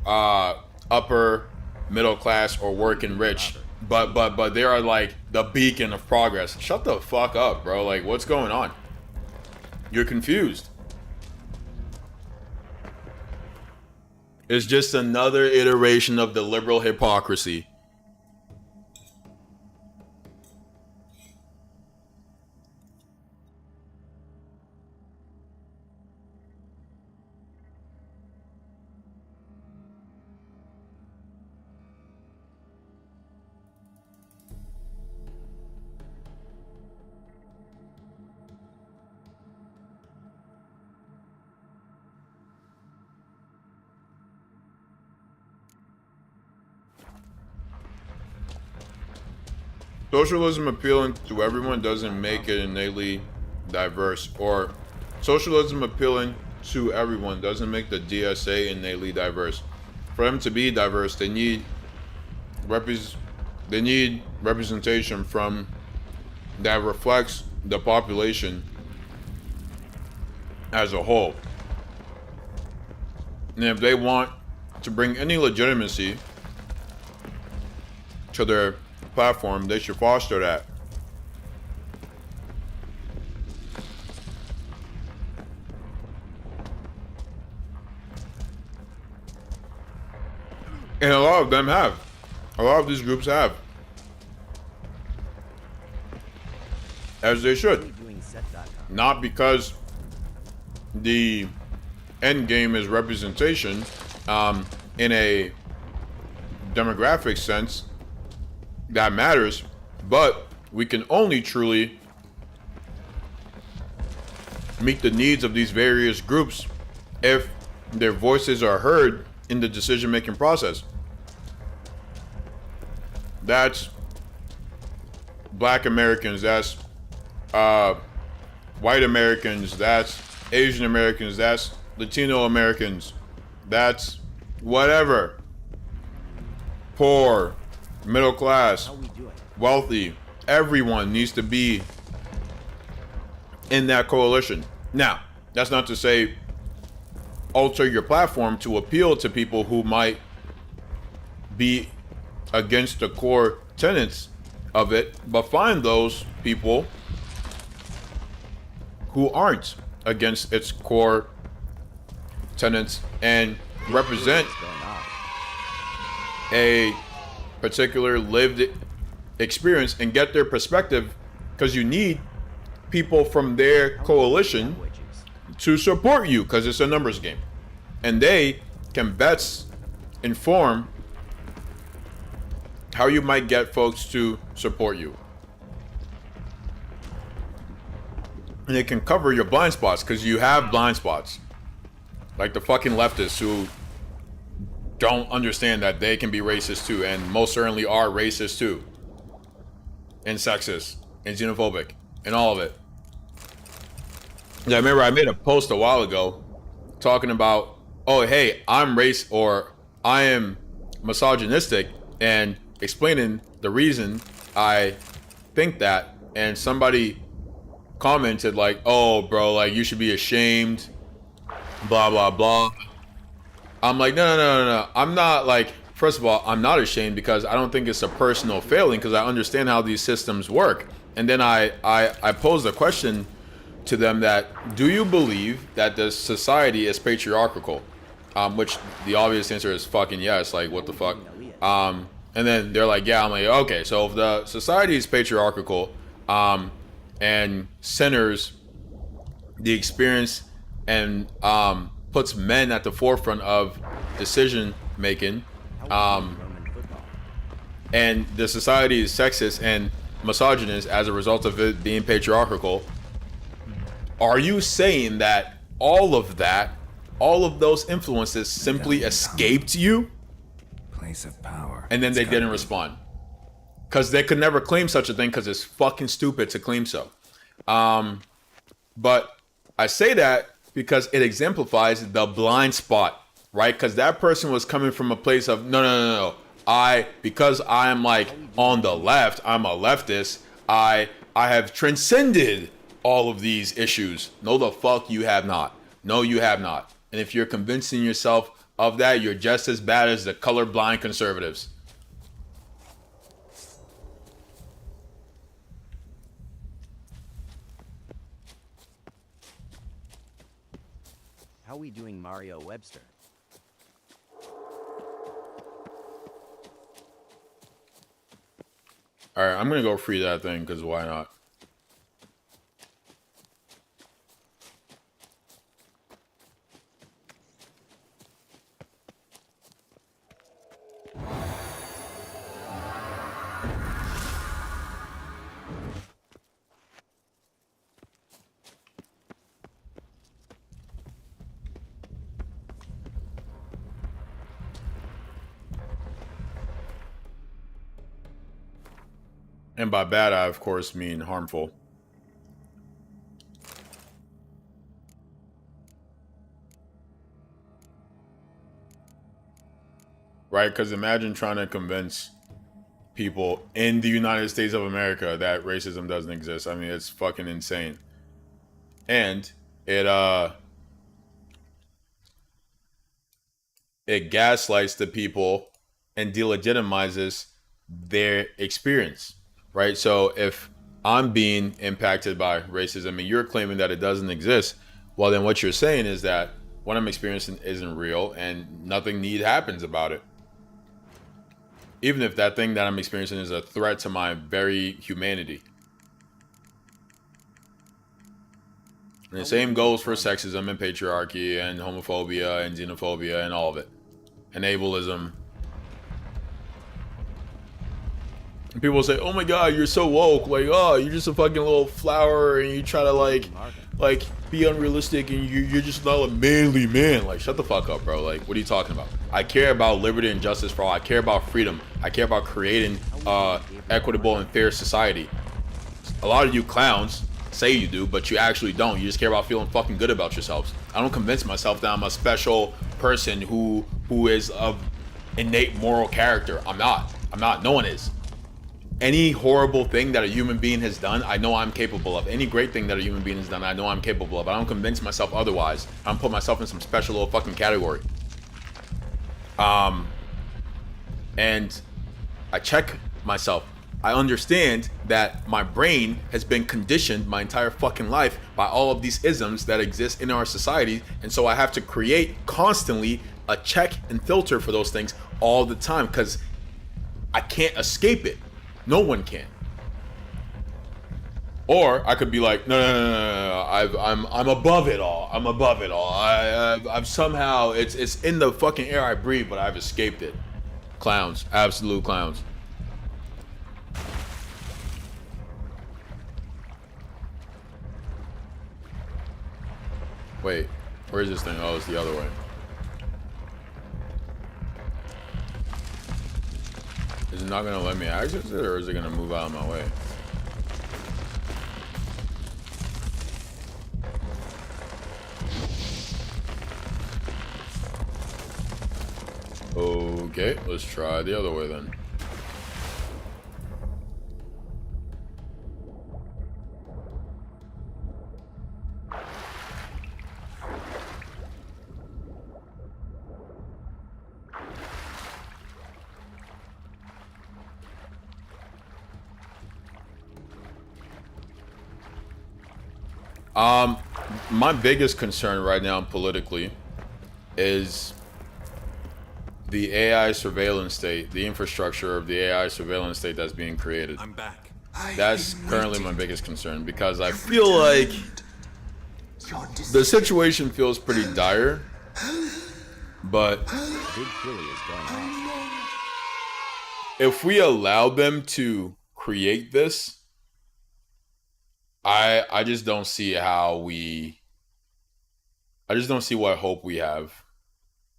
upper middle class or working rich, but they are like the beacon of progress. Shut the fuck up, bro. Like, what's going on? You're confused. It's just another iteration of the liberal hypocrisy. Socialism appealing to everyone doesn't make it innately diverse, or socialism appealing to everyone doesn't make the DSA innately diverse. For them to be diverse, they need representation from that reflects the population as a whole. And if they want to bring any legitimacy to their platform, they should foster that. And a lot of them have. A lot of these groups have. As they should. Not because the end game is representation in a demographic sense that matters, but we can only truly meet the needs of these various groups if their voices are heard in the decision-making process. That's Black Americans, that's white Americans, that's Asian Americans, that's Latino Americans, that's whatever, poor, middle class, wealthy. Everyone needs to be in that coalition. Now, that's not to say alter your platform to appeal to people who might be against the core tenets of it, but find those people who aren't against its core tenants and represent a particular lived experience and get their perspective, because you need people from their coalition to support you, because it's a numbers game, and they can best inform how you might get folks to support you. And it can cover your blind spots, because you have blind spots. Like the fucking leftists who don't understand that they can be racist too, and most certainly are racist too. And sexist, and xenophobic, and all of it. Yeah, I remember I made a post a while ago talking about, oh, hey, I'm I am misogynistic, and explaining the reason I think that, and somebody commented like, oh, bro, like, you should be ashamed, blah, blah, blah. I'm like, no. I'm not, like, first of all, I'm not ashamed, because I don't think it's a personal failing, because I understand how these systems work. And then I posed a question to them that, do you believe that the society is patriarchal? Which the obvious answer is fucking yes. Like, what the fuck? And then they're like, yeah. I'm like, okay, so if the society is patriarchal, and centers the experience and puts men at the forefront of decision making, and the society is sexist and misogynist as a result of it being patriarchal, are you saying that all of those influences simply escaped you? Place of power. And then they didn't respond. Because they could never claim such a thing, because it's fucking stupid to claim so. But I say that because it exemplifies the blind spot, right? Because that person was coming from a place of, no. Because I'm like on the left, I'm a leftist, I have transcended all of these issues. No, the fuck you have not. No, you have not. And if you're convincing yourself of that, you're just as bad as the colorblind conservatives. How are we doing, Mario Webster? Alright, I'm gonna go free that thing, because why not? And by bad, I of course mean harmful. Right? Because imagine trying to convince people in the United States of America that racism doesn't exist. I mean, it's fucking insane. And it gaslights the people and delegitimizes their experience. Right? So if I'm being impacted by racism and you're claiming that it doesn't exist, well, then what you're saying is that what I'm experiencing isn't real and nothing need happens about it. Even if that thing that I'm experiencing is a threat to my very humanity. And the same goes for sexism and patriarchy and homophobia and xenophobia and all of it. And ableism. And people say, oh my god, you're so woke. Like, oh, you're just a fucking little flower and you try to like be unrealistic and you're just not a manly man. Like, shut the fuck up, bro. Like, what are you talking about? I care about liberty and justice for all. I care about freedom. I care about creating equitable and fair society. A lot of you clowns say you do, but you actually don't. You just care about feeling fucking good about yourselves. I don't convince myself that I'm a special person who is of innate moral character. I'm not. No one is. Any horrible thing that a human being has done, I know I'm capable of. Any great thing that a human being has done, I know I'm capable of. I don't convince myself otherwise. I don't put myself in some special little fucking category. And I check myself I understand that my brain has been conditioned my entire fucking life by all of these isms that exist in our society, and so I have to create constantly a check and filter for those things all the time because I can't escape it. No one can. Or I could be like, no. I'm above it all. I'm above it all. I've somehow it's in the fucking air I breathe, but I've escaped it. Clowns, absolute clowns. Wait, where's this thing? Oh, it's the other way. Is it not gonna let me access it, or is it gonna move out of my way? Okay, let's try the other way then. My biggest concern right now politically is the AI surveillance state, the infrastructure of the AI surveillance state that's being created. I'm back. That's currently my biggest concern because I feel like the situation feels pretty dire, but Big Philly is going off. if we allow them to create this, I just don't see I just don't see what hope we have.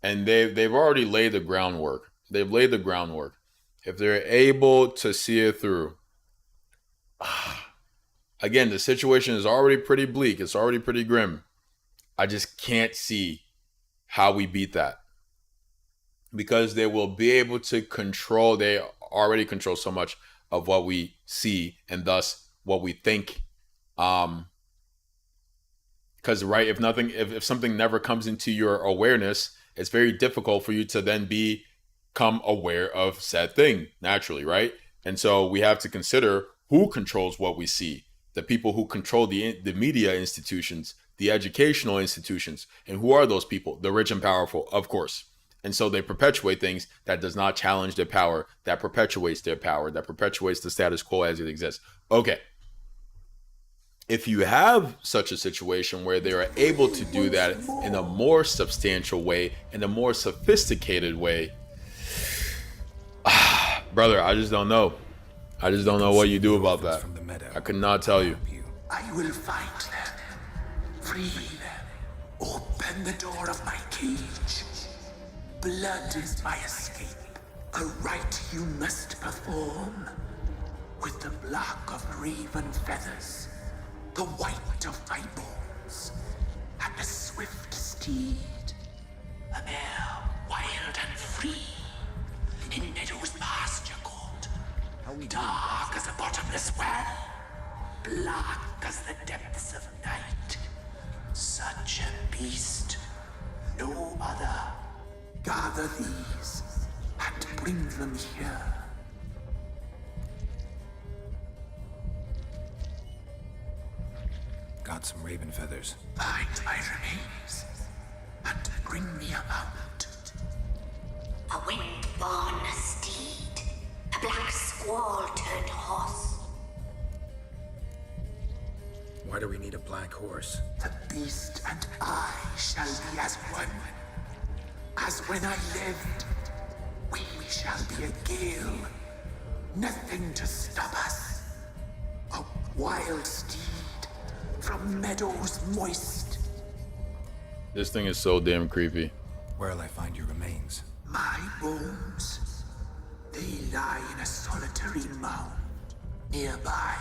And they've already laid the groundwork. They've laid the groundwork. If they're able to see it through, again, the situation is already pretty bleak. It's already pretty grim. I just can't see how we beat that. Because they will be able to control, they already control so much of what we see and thus what we think. Because right, if something never comes into your awareness, it's very difficult for you to then become aware of said thing naturally, right? And so we have to consider who controls what we see, the people who control the media institutions, the educational institutions, and who are those people? The rich and powerful, of course. And so they perpetuate things that does not challenge their power, that perpetuates their power, that perpetuates the status quo as it exists. Okay. If you have such a situation where they are able to do that in a more substantial way, in a more sophisticated way, brother, I just don't know. I just don't know what you do about that. I could not tell you. I will find them, free them, open the door of my cage. Blood is my escape, a rite you must perform. With the black of raven feathers, the white of my bones, and the swift steed, a mare wild and free, in meadows pasture cold, dark as a bottomless well, black as the depths of night. Such a beast, no other. Gather these and bring them here. Got some raven feathers. Find my remains and bring me a mount. A wind-born steed, a black squall turned horse. Why do we need a black horse? The beast and I shall be as one. As when I lived, we shall be a gale. Nothing to stop us. A wild steed from meadows moist. This thing is so damn creepy. Where'll I find your remains? My bones, they lie in a solitary mound nearby,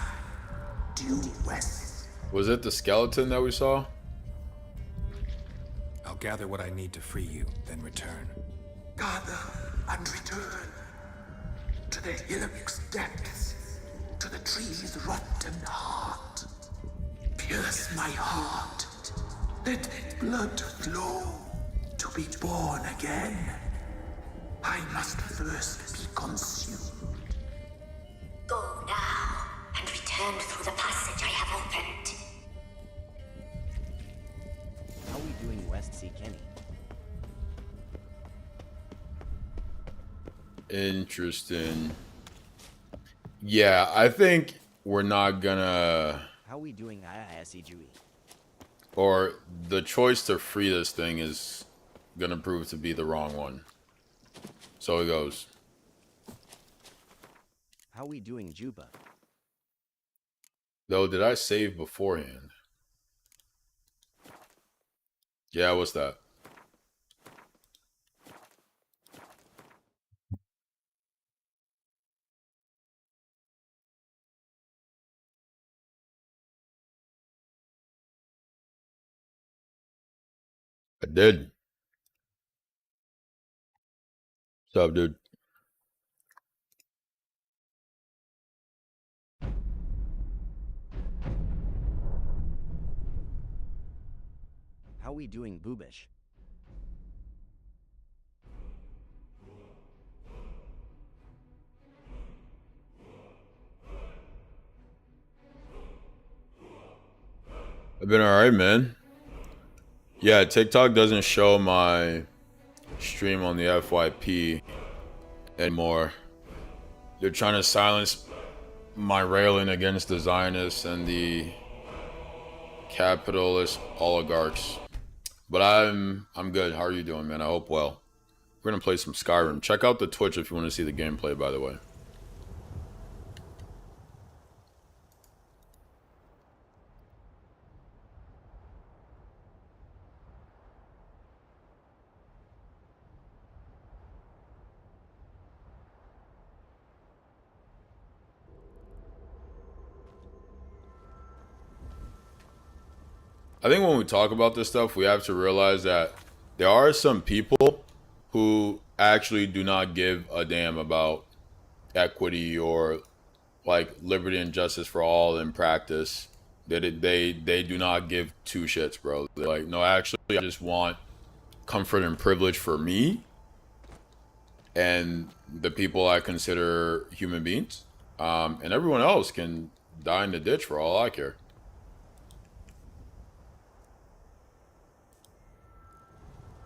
due west. Was it the skeleton that we saw? I'll gather what I need to free you, then return. Gather and return to the hillock's depths, to the tree's rotten heart. Pierce my heart, let blood flow to be born again. I must first be consumed. Go Interesting. Yeah, I think we're not gonna... How we doing IISEGUE? Or the choice to free this thing is gonna prove to be the wrong one. So it goes. How we doing Juba? Though, did I save beforehand? Yeah, what's that? I did. What's up, dude? How we doing Boobish? I've been alright, man. Yeah, TikTok doesn't show my stream on the FYP anymore. They're trying to silence my railing against the Zionists and the capitalist oligarchs. But I'm good. How are you doing, man? I hope well. We're gonna play some Skyrim. Check out the Twitch if you want to see the gameplay, by the way. I think when we talk about this stuff, we have to realize that there are some people who actually do not give a damn about equity or like liberty and justice for all in practice. They do not give two shits, bro. They're like, no, actually, I just want comfort and privilege for me and the people I consider human beings. And everyone else can die in the ditch for all I care.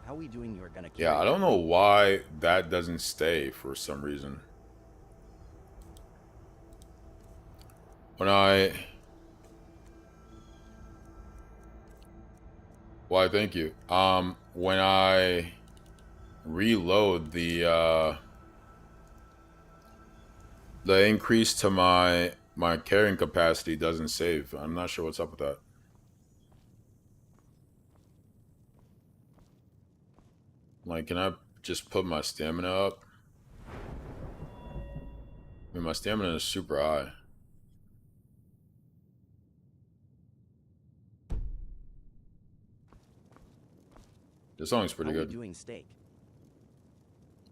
How we doing you're gonna Yeah, I don't know why that doesn't stay for some reason. Why, thank you. When I reload the increase to my carrying capacity doesn't save. I'm not sure what's up with that. Like, can I just put my stamina up? I mean, my stamina is super high. This song's pretty good. Doing steak.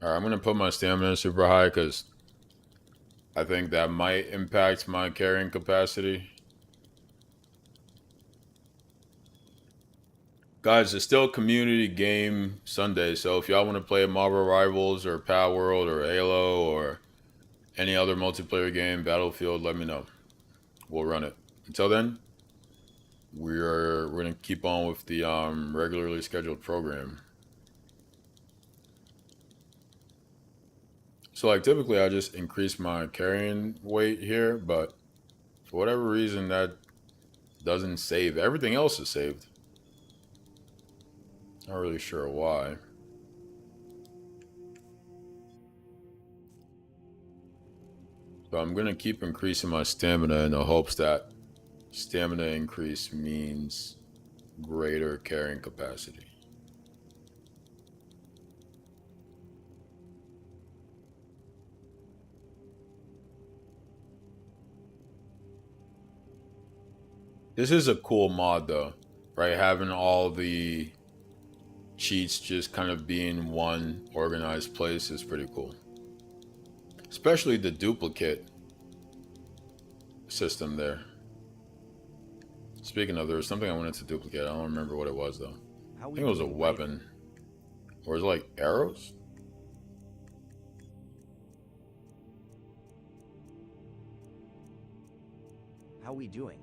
All right, I'm gonna put my stamina super high because I think that might impact my carrying capacity. Guys, it's still community game Sunday, so if y'all want to play Marvel Rivals or Pal World or Halo or any other multiplayer game, Battlefield, let me know. We'll run it. Until then, we're gonna keep on with the regularly scheduled program. So like typically I just increase my carrying weight here, but for whatever reason that doesn't save. Everything else is saved. Not really sure why. So I'm gonna keep increasing my stamina in the hopes that stamina increase means greater carrying capacity. This is a cool mod though, right? Having all the cheats just kind of be in one organized place is pretty cool. Especially the duplicate system there. Speaking of, there was something I wanted to duplicate. I don't remember what it was though. I think it was a weapon. Or is it like arrows? How we doing?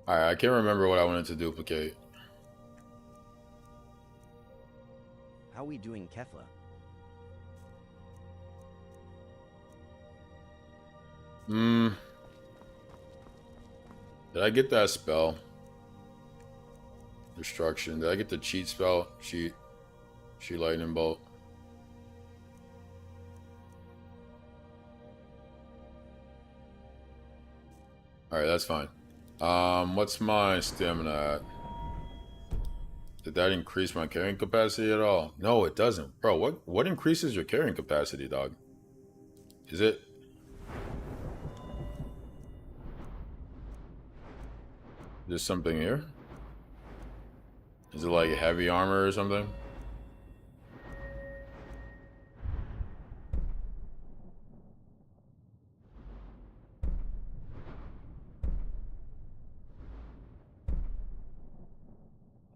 Alright, I can't remember what I wanted to duplicate. How we doing, Kefla? Did I get that spell? Destruction. Did I get the cheat spell? Cheat lightning bolt. Alright, that's fine. What's my stamina at? Did that increase my carrying capacity at all? No, it doesn't. Bro, what increases your carrying capacity, dog? Is it? There's something here? Is it like heavy armor or something?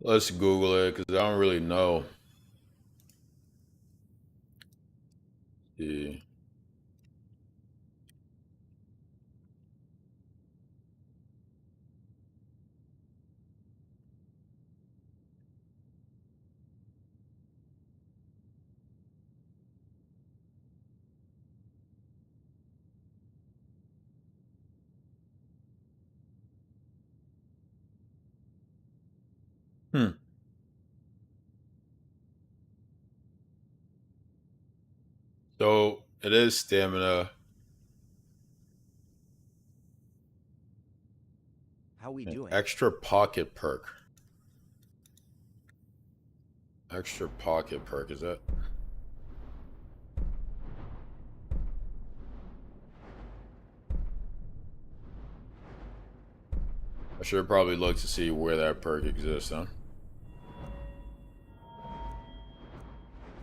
Let's Google it because I don't really know. See. So it is stamina. How we doing? Extra pocket perk. Extra pocket perk, is that? I should probably look to see where that perk exists, huh?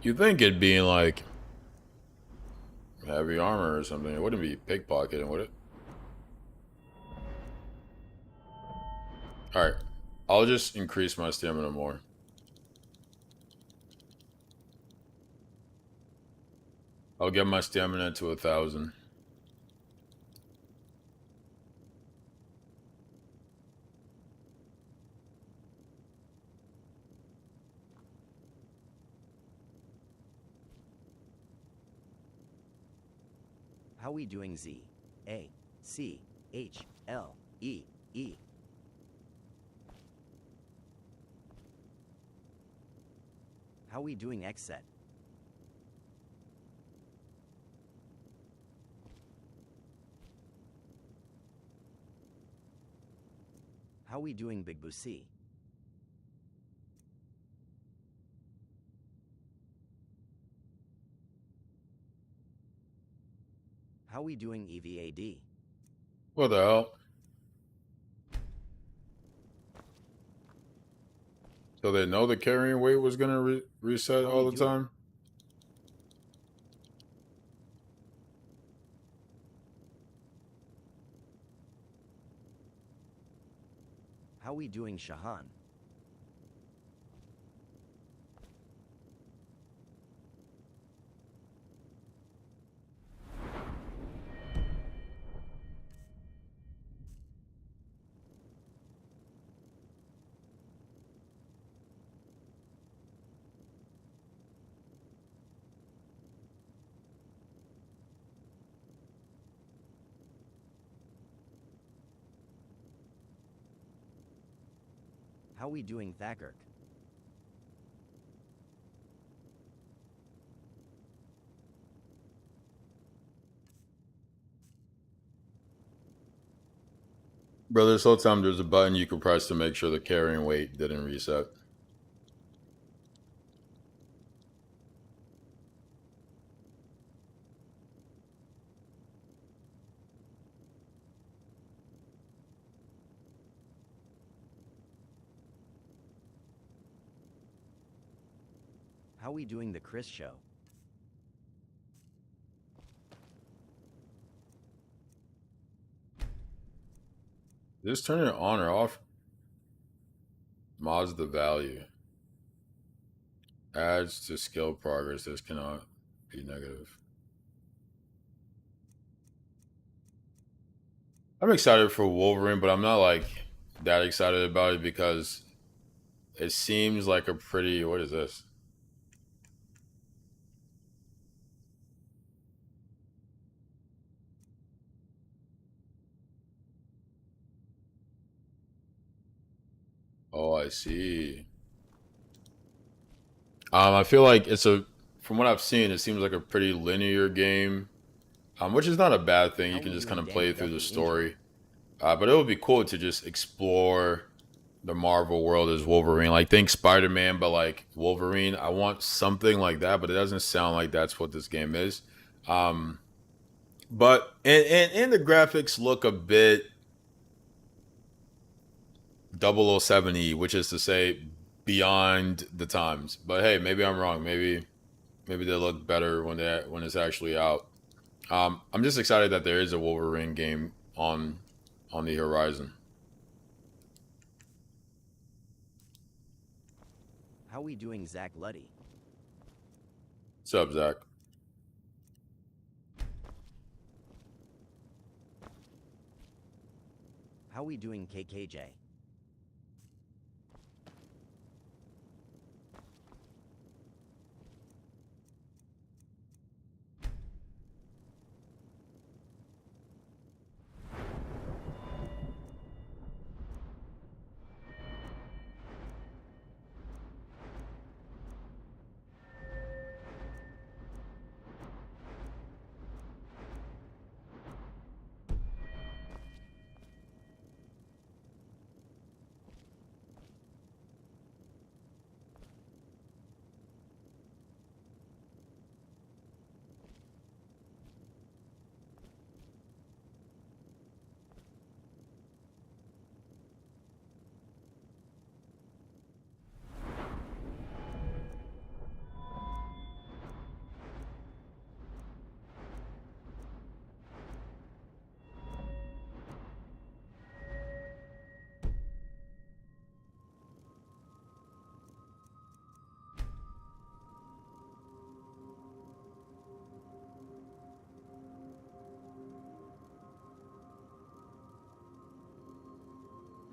You'd think it'd be in like heavy armor or something. It wouldn't be pickpocketing, would it? Alright. I'll just increase my stamina more. I'll get my stamina to 1,000. How we doing, Z? A C H L E E. How we doing, Xset? How we doing, Big Boosie? How we doing, EVAD? What the hell? So they know the carrying weight was gonna reset all the time? How we doing, Shahan? How we doing, Thacker? Brother, this whole time there's a button you can press to make sure the carrying weight didn't reset. How we doing, the Chris Show? Just turn it on or off. Mods the value. Adds to skill progress. This cannot be negative. I'm excited for Wolverine, but I'm not like that excited about it because it seems like a pretty, what is this? Oh, I see. I feel like from what I've seen, it seems like a pretty linear game, which is not a bad thing. How You can we just kind doing of play Danny through the Duffy Injury? story. But it would be cool to just explore the Marvel world as Wolverine. Like, think Spider-Man, but like Wolverine. I want something like that, but it doesn't sound like that's what this game is. But and the graphics look a bit 007-y, which is to say beyond the times. But hey, maybe I'm wrong. Maybe they look better when it's actually out. I'm just excited that there is a Wolverine game on the horizon. How we doing Zach Luddy? What's up, Zach? How we doing KKJ?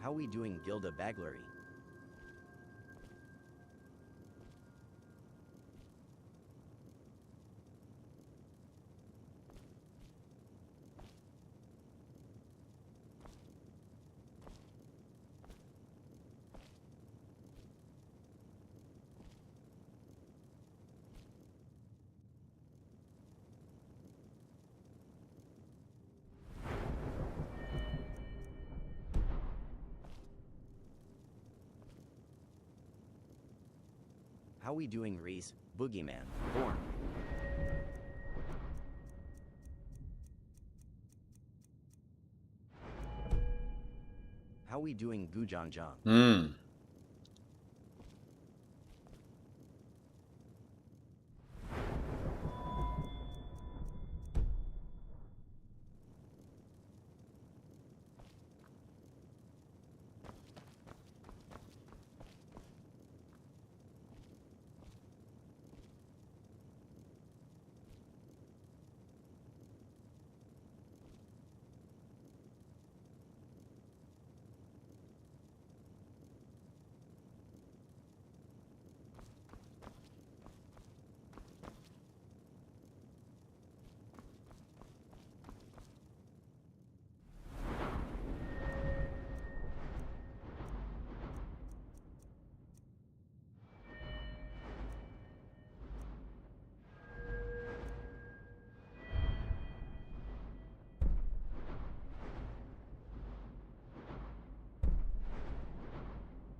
How we doing Gilda Baglery? How we doing Reese? Boogeyman, Born. How we doing Gujan Jang?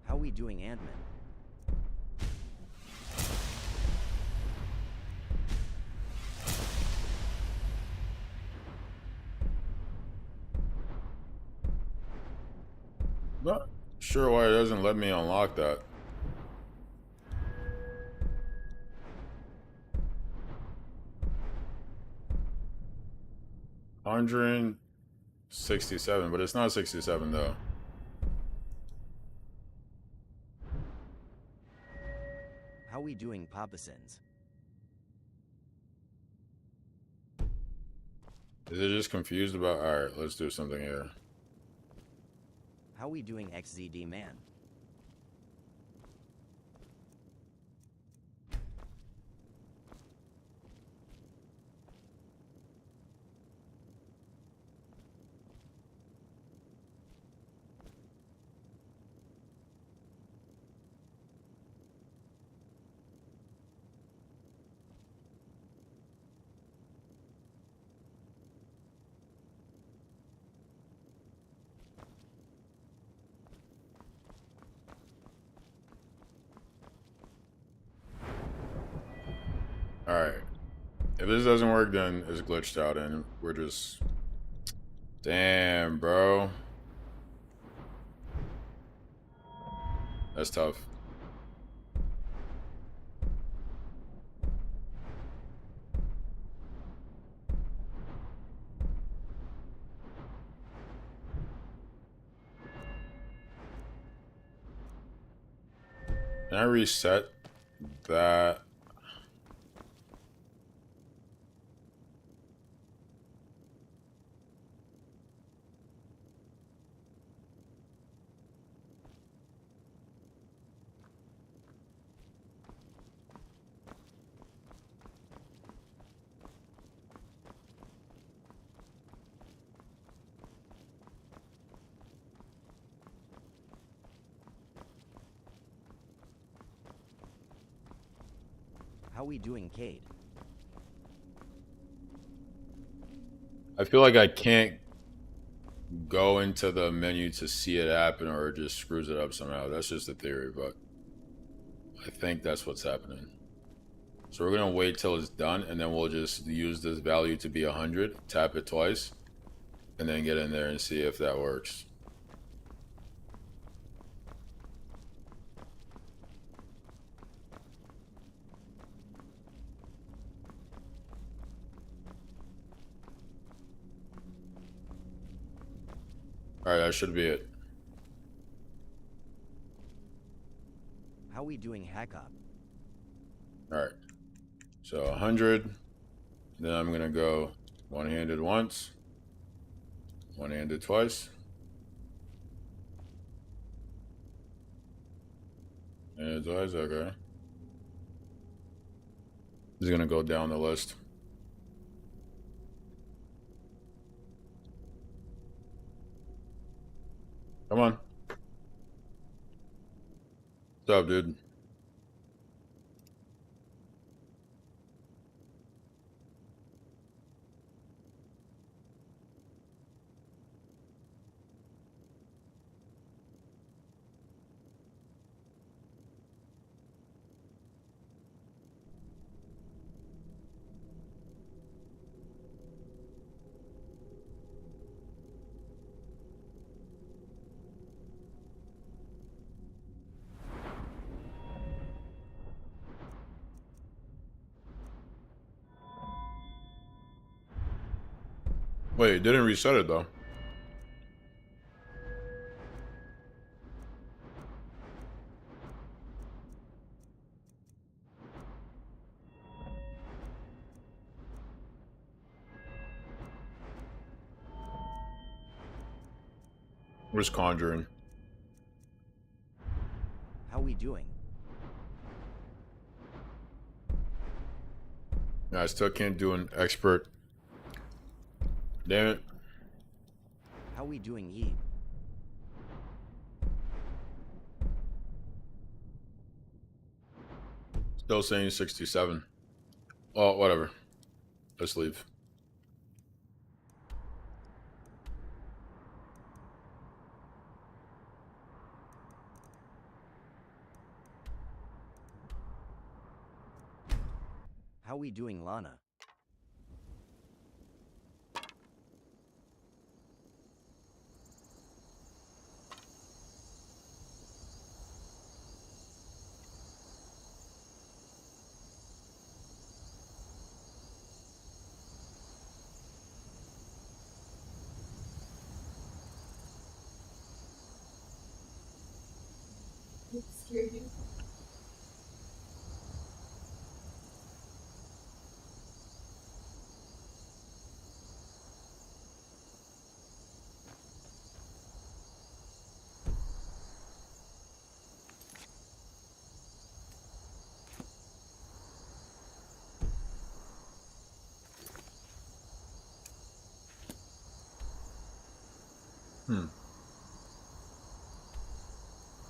How we doing Ant-Man? Not sure why it doesn't let me unlock that. $167, but it's not 67 though. How we doing Popasins? Is it just confused about? All right, let's do something here. How we doing XZD Man? Alright. If this doesn't work, then it's glitched out and we're just... Damn, bro. That's tough. Can I reset that? How we doing, Cade? I feel like I can't go into the menu to see it happen, or it just screws it up somehow. That's just a theory, but I think that's what's happening. So we're gonna wait till it's done, and then we'll just use this value to be 100, tap it twice, and then get in there and see if that works. Alright, that should be it. How we doing, hack up? Alright. So 100. Then I'm gonna go one-handed once. One-handed twice. And twice, okay. Just gonna go down the list. Come on. What's up, dude? Wait, it didn't reset it though. Where's Conjuring? How we doing? Yeah, I still can't do an expert. Damn it. How we doing, Eve? Still saying 67. Oh, whatever. Let's leave. How we doing, Lana?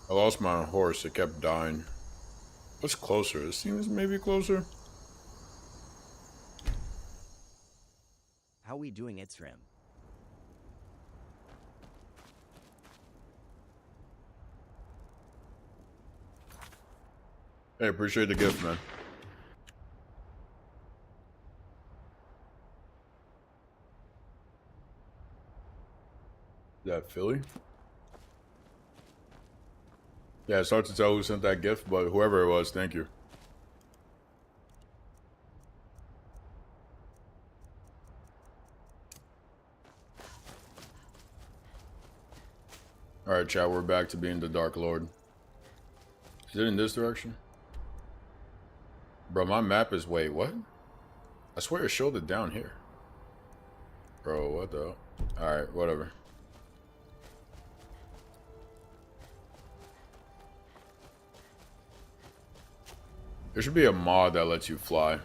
I lost my horse. It kept dying. What's closer? It seems maybe closer. How we doing, Itzrim? Hey, appreciate the gift, man. that Philly? Yeah, it's hard to tell who sent that gift, but whoever it was, thank you. Alright, chat, we're back to being the Dark Lord. Is it in this direction? Bro, my map is... Wait, what? I swear it showed it down here. Bro, what the... Alright, whatever. There should be a mod that lets you fly.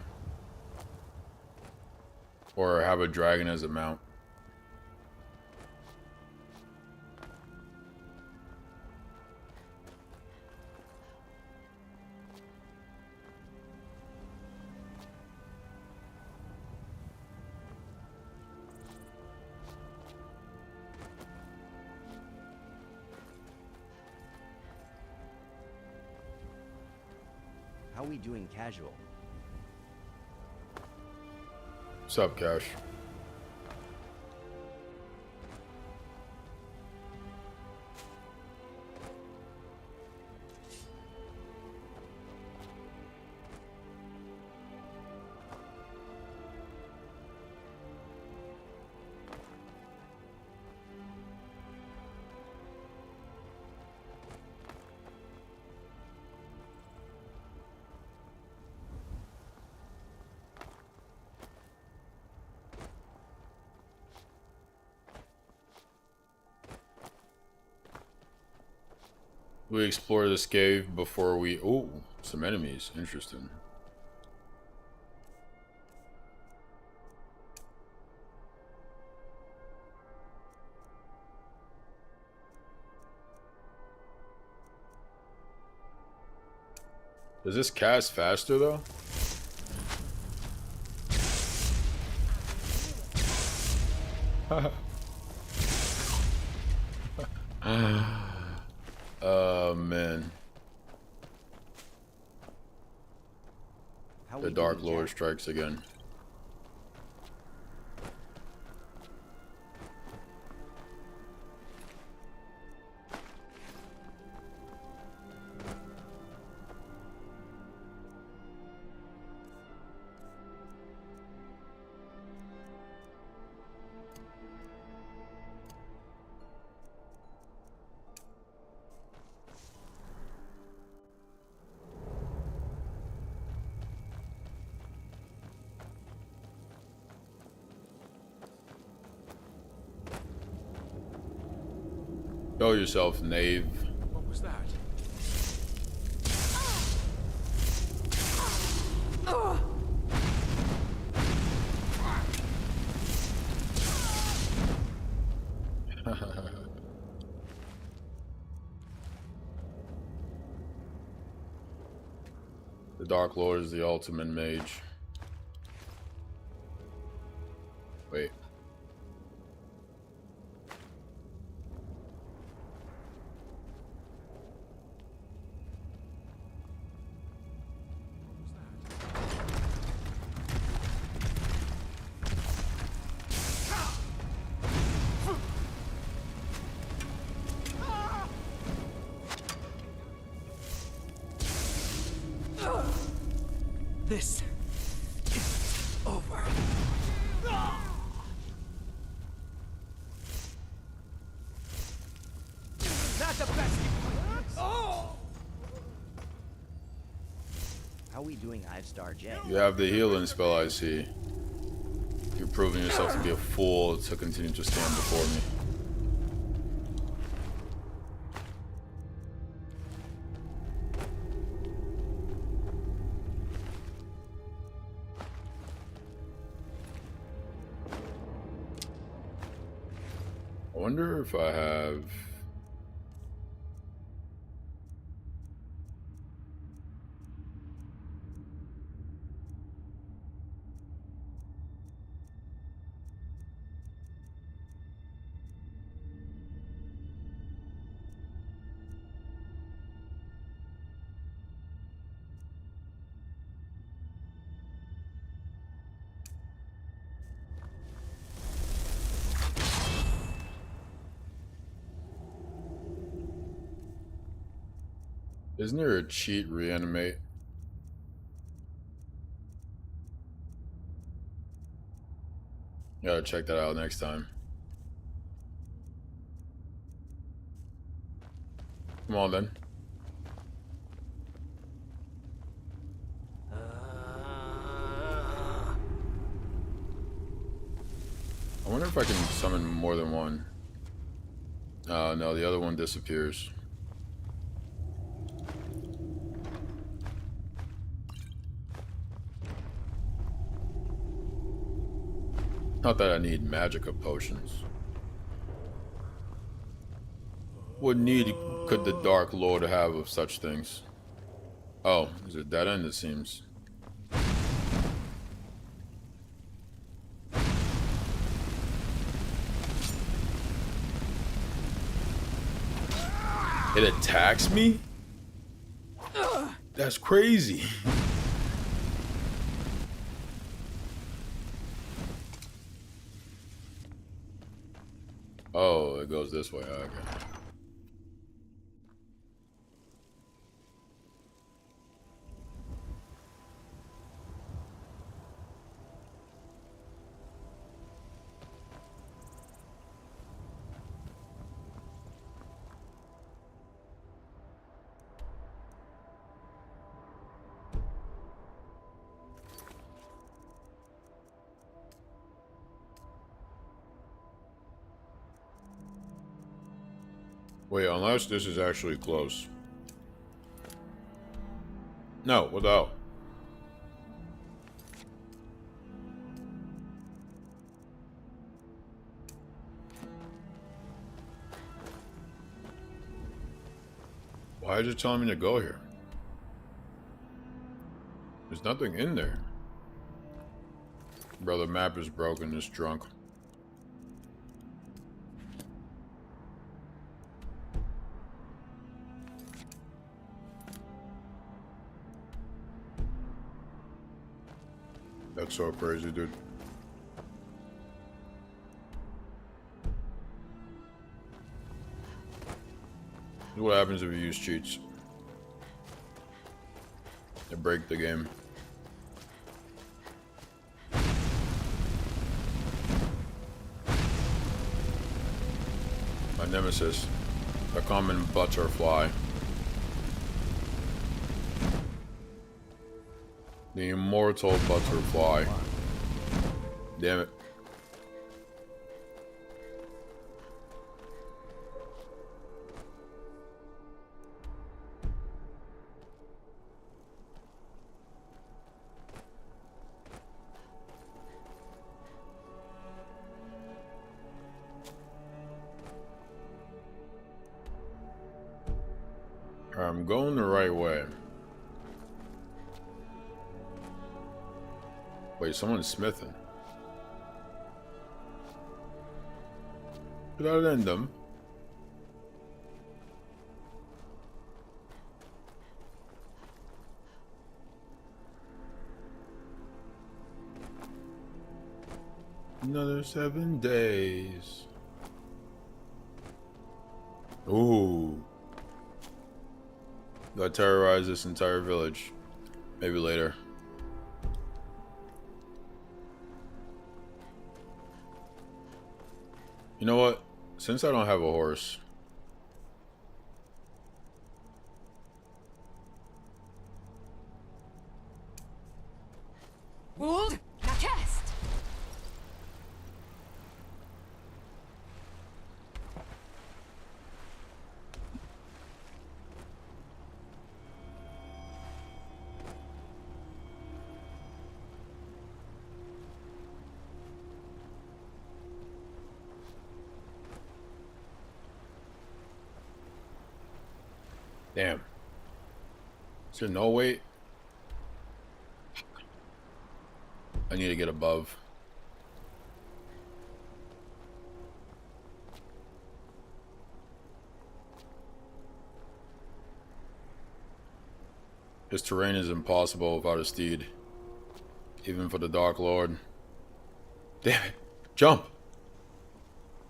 Or have a dragon as a mount. How we doing casual? What's up, Cash? We explore this cave before we... Oh, some enemies. Interesting. Does this cast faster, though? Oh, man. The Dark Lord strikes again. Show yourself, knave. What was that? The Dark Lord is the ultimate mage. Wait. This is over. Not the best. Oh! How we doing, Ivestar J? You have the healing spell, I see. You're proving yourself to be a fool to continue to stand before me. I wonder if I have... Isn't there a cheat reanimate? Gotta check that out next time. Come on then. I wonder if I can summon more than one. No, the other one disappears. Not that I need magica potions. What need could the Dark Lord have of such things? Oh, there's a dead end, it seems. It attacks me? That's crazy. Oh, it goes this way. Okay. Wait, unless this is actually close. No, what the hell? Why is it telling me to go here? There's nothing in there. Bro, the map is broken, it's drunk. That's so crazy, dude. What happens if you use cheats? They break the game. My nemesis, a common butterfly. The immortal butterfly. Damn it. I'm going the right way. Wait, someone's smithing. Could I end them? Another 7 days. Ooh. Gotta terrorize this entire village. Maybe later. You know what? Since I don't have a horse, Wold, now cast. damn. Is there no way? I need to get above. This terrain is impossible without a steed. Even for the Dark Lord. Damn it. Jump!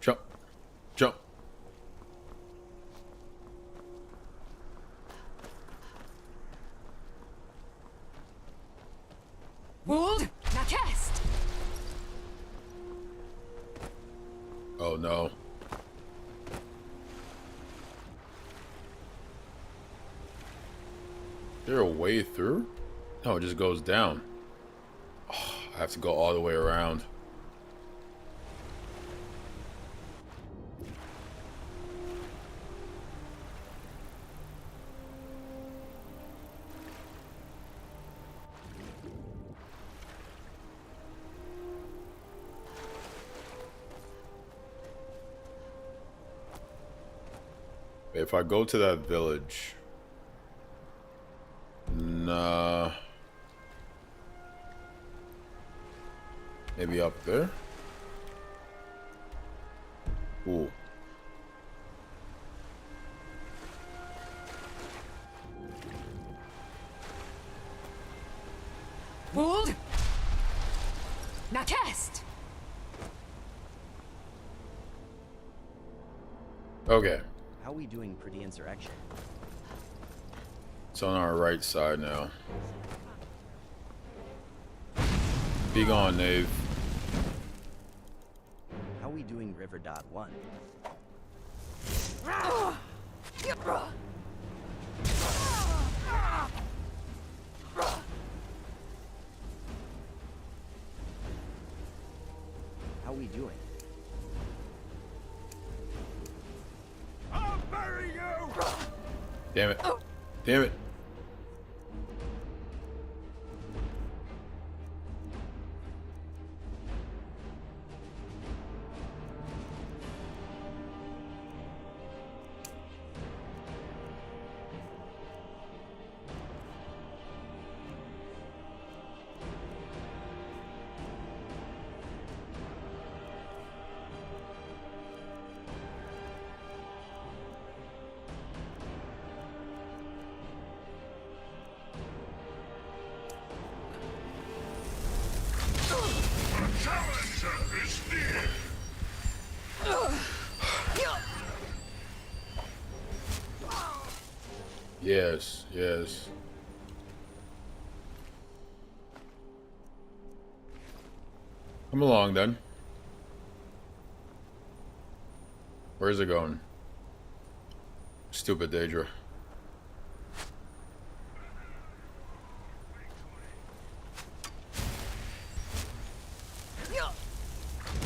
Jump. Jump. Oh no. Is there a way through? No, it just goes down. Oh, I have to go all the way around. If I go to that village, nah, maybe up there. Ooh. Hold! Now cast! Okay. How we doing, pretty insurrection? It's on our right side now. Be gone, knave. How we doing, River Dot 1? How we doing? I'll bury you! Damn it. Damn it. Challenger is near! Yes, yes. Come along then. Where's it going? Stupid Daedra.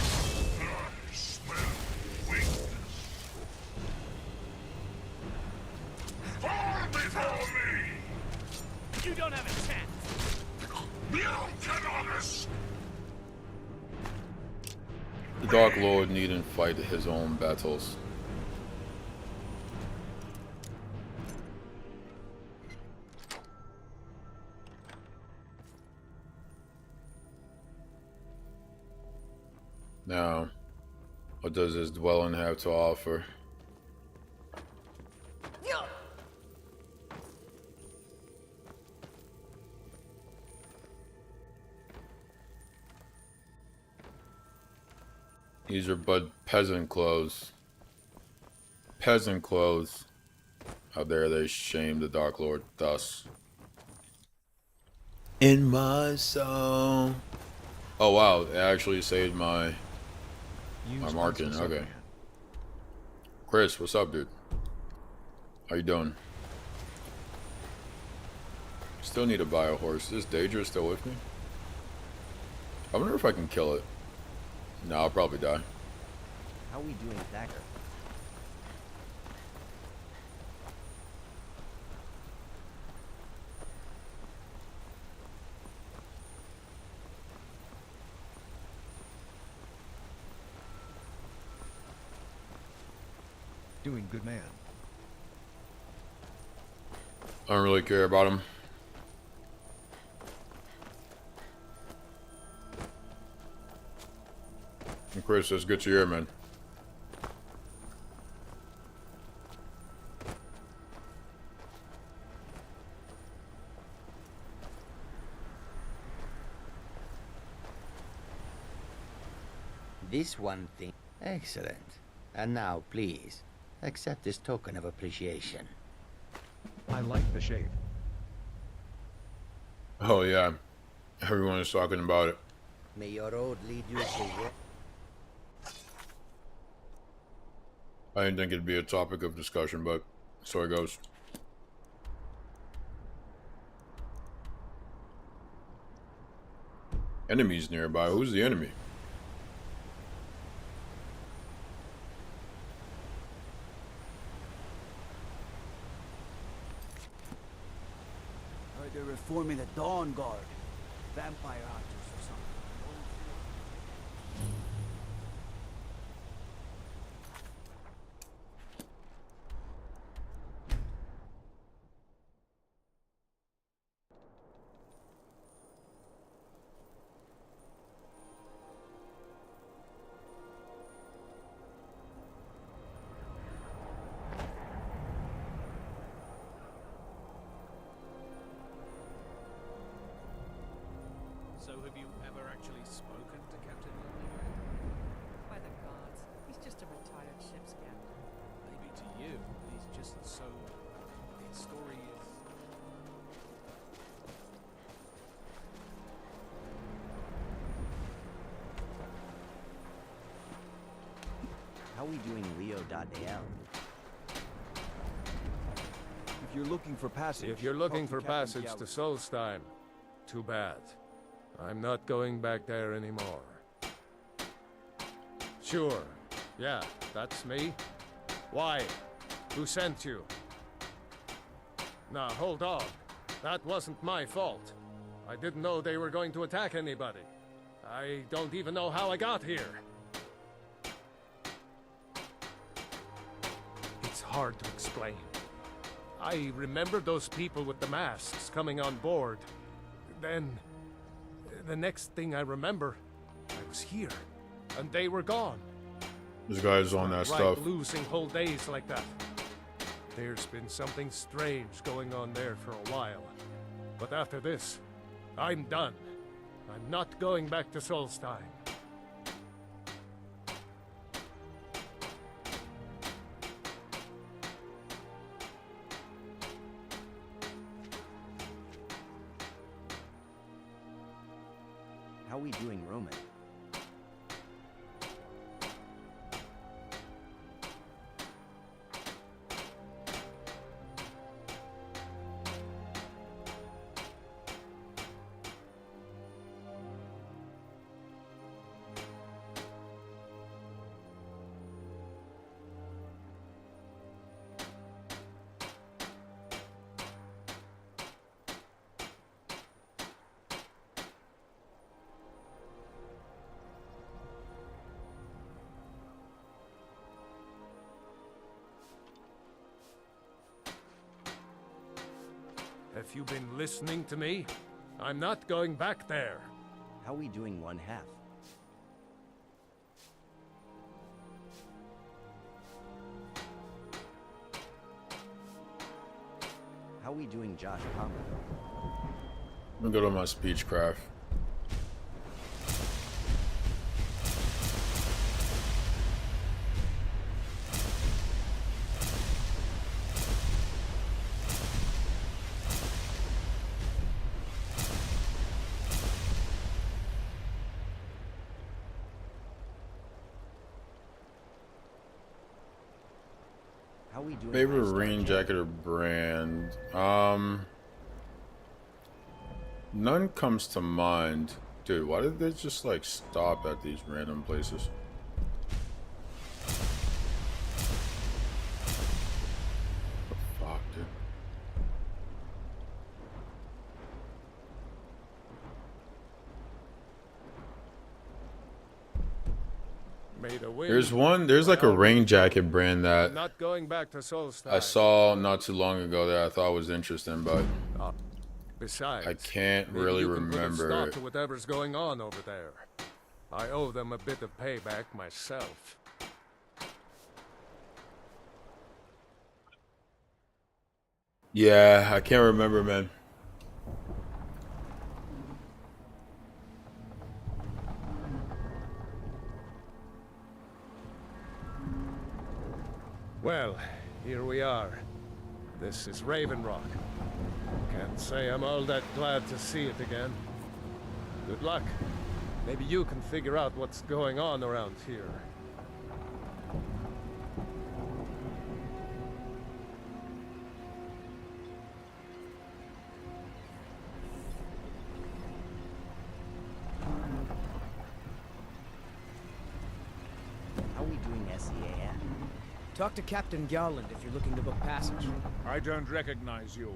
I smell weakness. Fall before me! You don't have a chance. You cannot escape! The Dark Lord needn't fight his own battles. Now, what does this dwelling have to offer? These are but peasant clothes. Peasant clothes. How dare they shame the Dark Lord thus. In my soul. Oh wow, it actually saved my marking. Okay. Chris, what's up, dude? How you doing? Still need to buy a horse. Is this Daedra still with me? I wonder if I can kill it. No, I'll probably die. How we doing, Thacker? Doing good, man. I don't really care about him. And Chris, that's good to hear, man. This one thing. Excellent. And now, please, accept this token of appreciation. I like the shape. Oh yeah, everyone is talking about it. May your road lead you to I didn't think it'd be a topic of discussion, but so it goes. Enemies nearby. Who's the enemy? Heard they're reforming the Dawn Guard. Vampire hunters or something. So have you ever actually spoken to Captain Lily? By the gods, he's just a retired ship's captain. Maybe to you, but he's just so... His story is... How we doing, Leo.al? If you're looking for passage... If you're looking talk for passage to Solstheim, too bad. I'm not going back there anymore. Sure. Yeah, that's me. Why? Who sent you? Now, hold on. That wasn't my fault. I didn't know they were going to attack anybody. I don't even know how I got here. It's hard to explain. I remember those people with the masks coming on board. Then, the next thing I remember, I was here, and they were gone. This guy's on that stuff. Losing whole days like that. There's been something strange going on there for a while. But after this, I'm done. I'm not going back to Solstheim. How we doing, Roman? Have you been listening to me? I'm not going back there. How we doing, one half? How we doing, Josh Palmer? I'm good on my speechcraft. How we doing? Favorite rain jacket or brand? None comes to mind. Dude, why did they just like stop at these random places? What the fuck, dude? There's like a rain jacket brand that Not going back to Solstheim. I saw not too long ago that I thought was interesting, but Besides, I can't maybe really you can put a remember stop it. to whatever's going on over there. I owe them a bit of payback myself. Yeah, I can't remember, man. Well, here we are. This is Raven Rock. Can't say I'm all that glad to see it again. Good luck. Maybe you can figure out what's going on around here. C-A-N. Talk to Captain Garland if you're looking to book passage. I don't recognize you.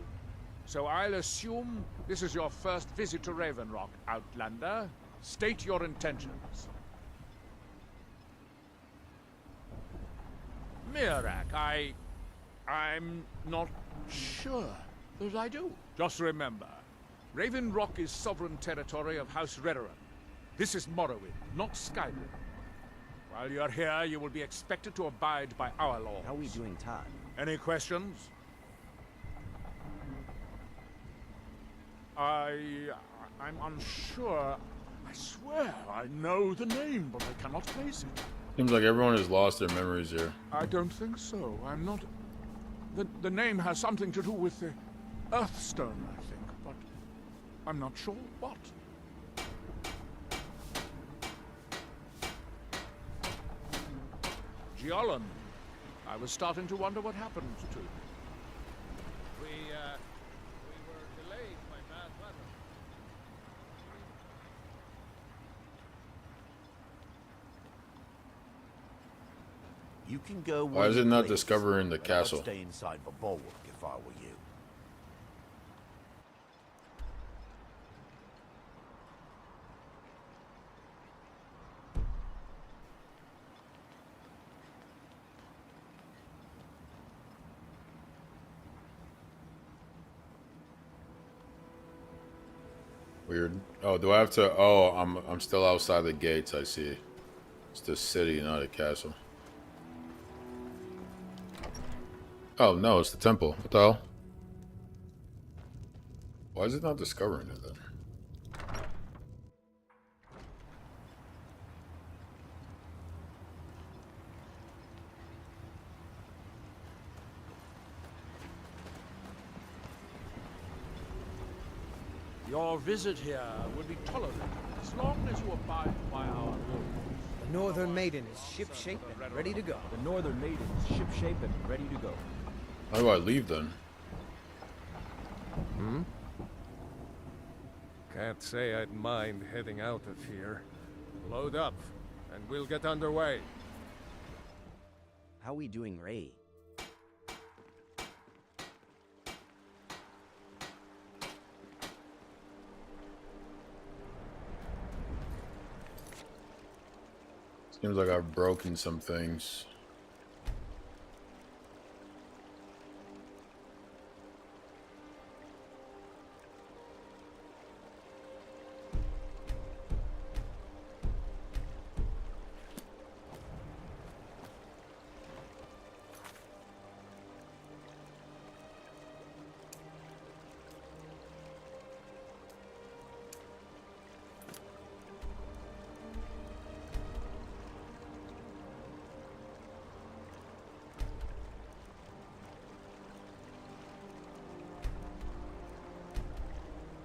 So I'll assume this is your first visit to Raven Rock, Outlander. State your intentions. Mirak, I'm not sure that I do. Just remember, Raven Rock is sovereign territory of House Redoran. This is Morrowind, not Skyrim. While you're here, you will be expected to abide by our laws. How are we doing, Todd? Any questions? I'm unsure. I swear I know the name, but I cannot place it. Seems like everyone has lost their memories here. I don't think so. I'm not... The name has something to do with the Earthstone, I think, but I'm not sure what. Giollan. I was starting to wonder what happened to you. We were delayed by bad weather. You can go. Why is it not discovering the castle? I'd stay inside the bulwark if I were you. Weird. Oh, do I have to? Oh, I'm still outside the gates. I see. It's the city, not a castle. Oh no, it's the temple. What the hell? Why is it not discovering it then? Your visit here will be tolerated as long as you abide by our rules. The Northern Maiden is shipshape and ready to go. The Northern Maiden is shipshape and ready to go. How do I leave then? Can't say I'd mind heading out of here. Load up, and we'll get underway. How we doing, Ray? Seems like I've broken some things.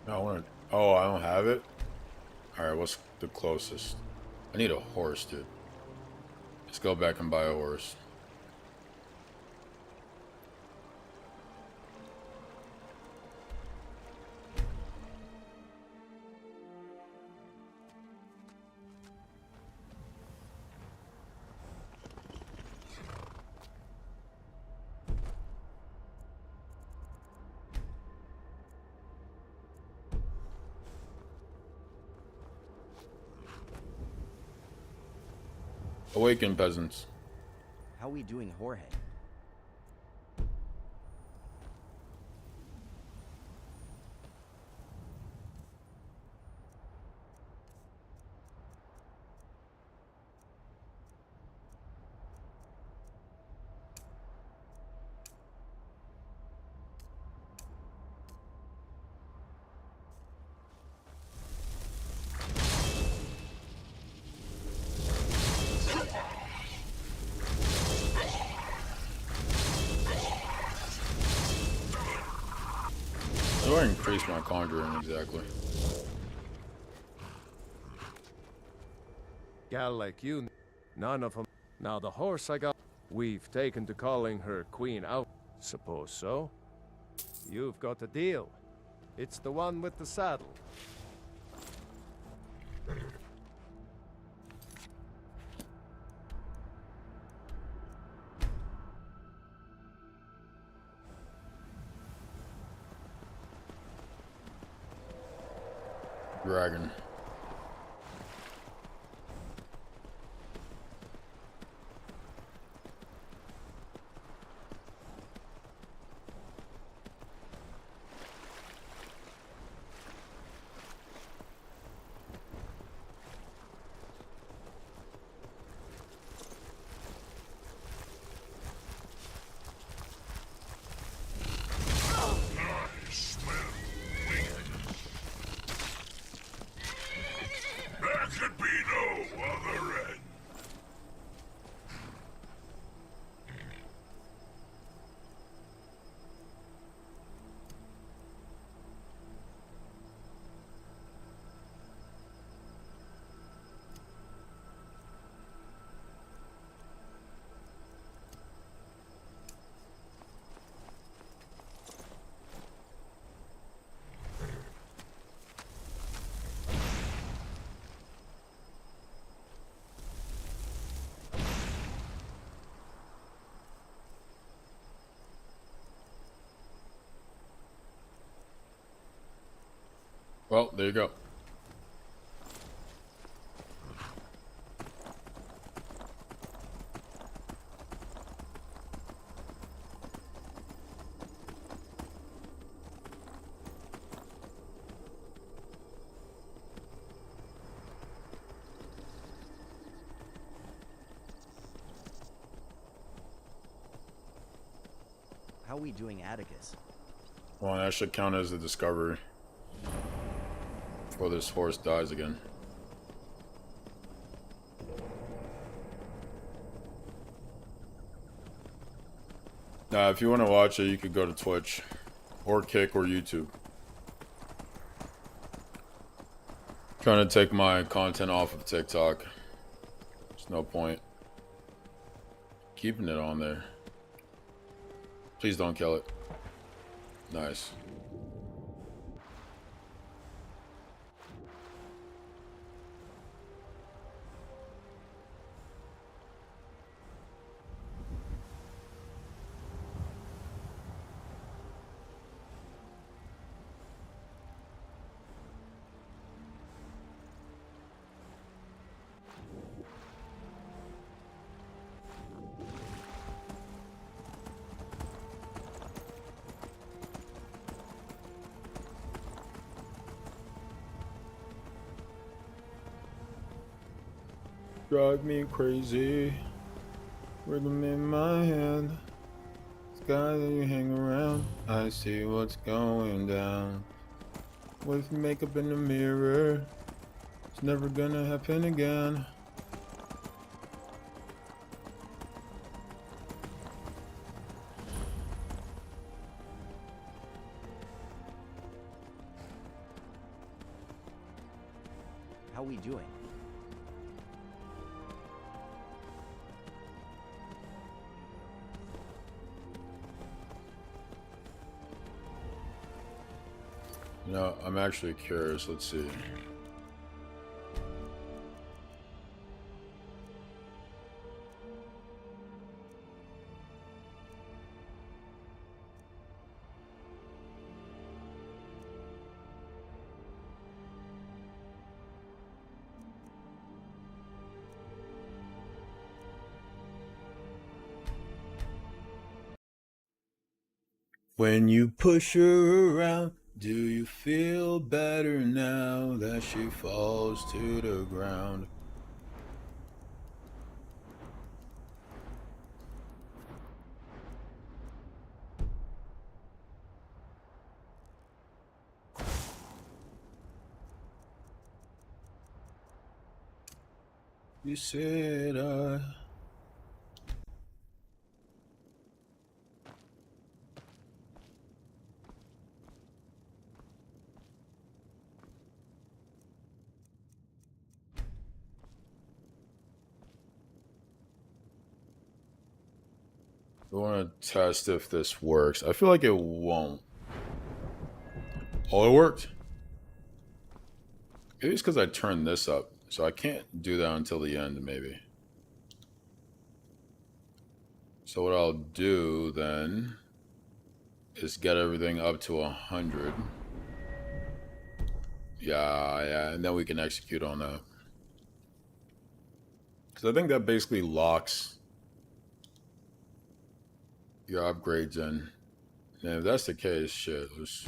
I want to. Oh, I don't have it? Alright, what's the closest? I need a horse, dude. Let's go back and buy a horse. Awaken, peasants. How we doing, Jorge? How do I increase my conjuring exactly? Gal like you, none of them. Now the horse I got, we've taken to calling her Queen out. Suppose so. You've got a deal. It's the one with the saddle. dragon. There could be no other end. Well, there you go. How we doing, Atticus? Well, that should count as a discovery. Before this horse dies again. Now, if you want to watch it, you could go to Twitch, or Kick, or YouTube. Trying to take my content off of TikTok. There's no point keeping it on there. Please don't kill it. Nice. Drive me crazy. Rhythm in my hand. Sky that you hang around. I see what's going down. With makeup in the mirror. It's never gonna happen again. How we doing? You know, I'm actually curious. Let's see. When you push her around, do you feel better now that she falls to the ground? You said I want to test if this works. I feel like it won't. Oh, it worked. Maybe it's because I turned this up. So I can't do that until the end, maybe. So what I'll do then is get everything up to 100. Yeah, and then we can execute on that. Because I think that basically locks your upgrades in. And if that's the case, shit, let's...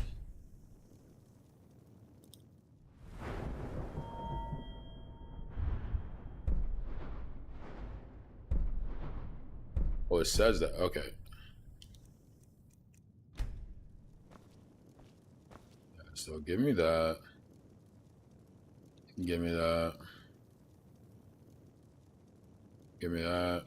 Oh, it says that. Okay. So give me that. Give me that. Give me that.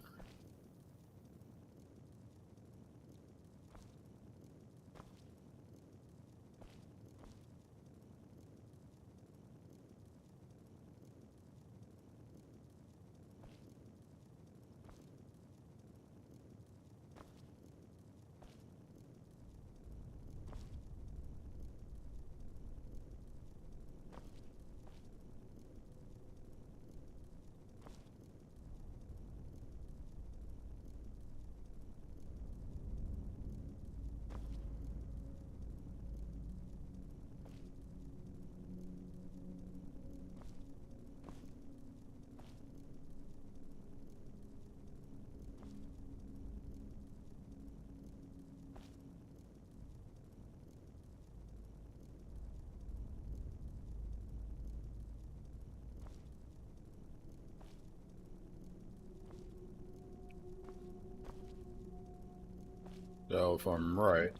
So if I'm right,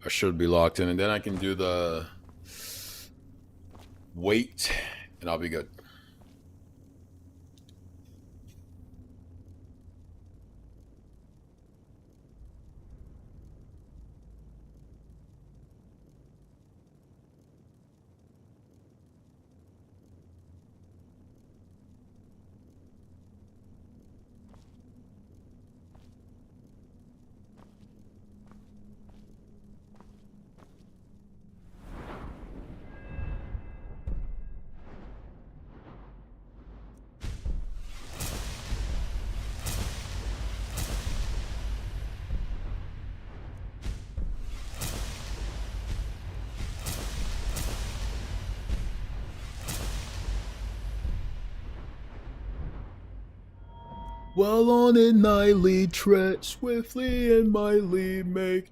I should be locked in, and then I can do the wait, and I'll be good. Well, on it nightly tread swiftly and mightily make.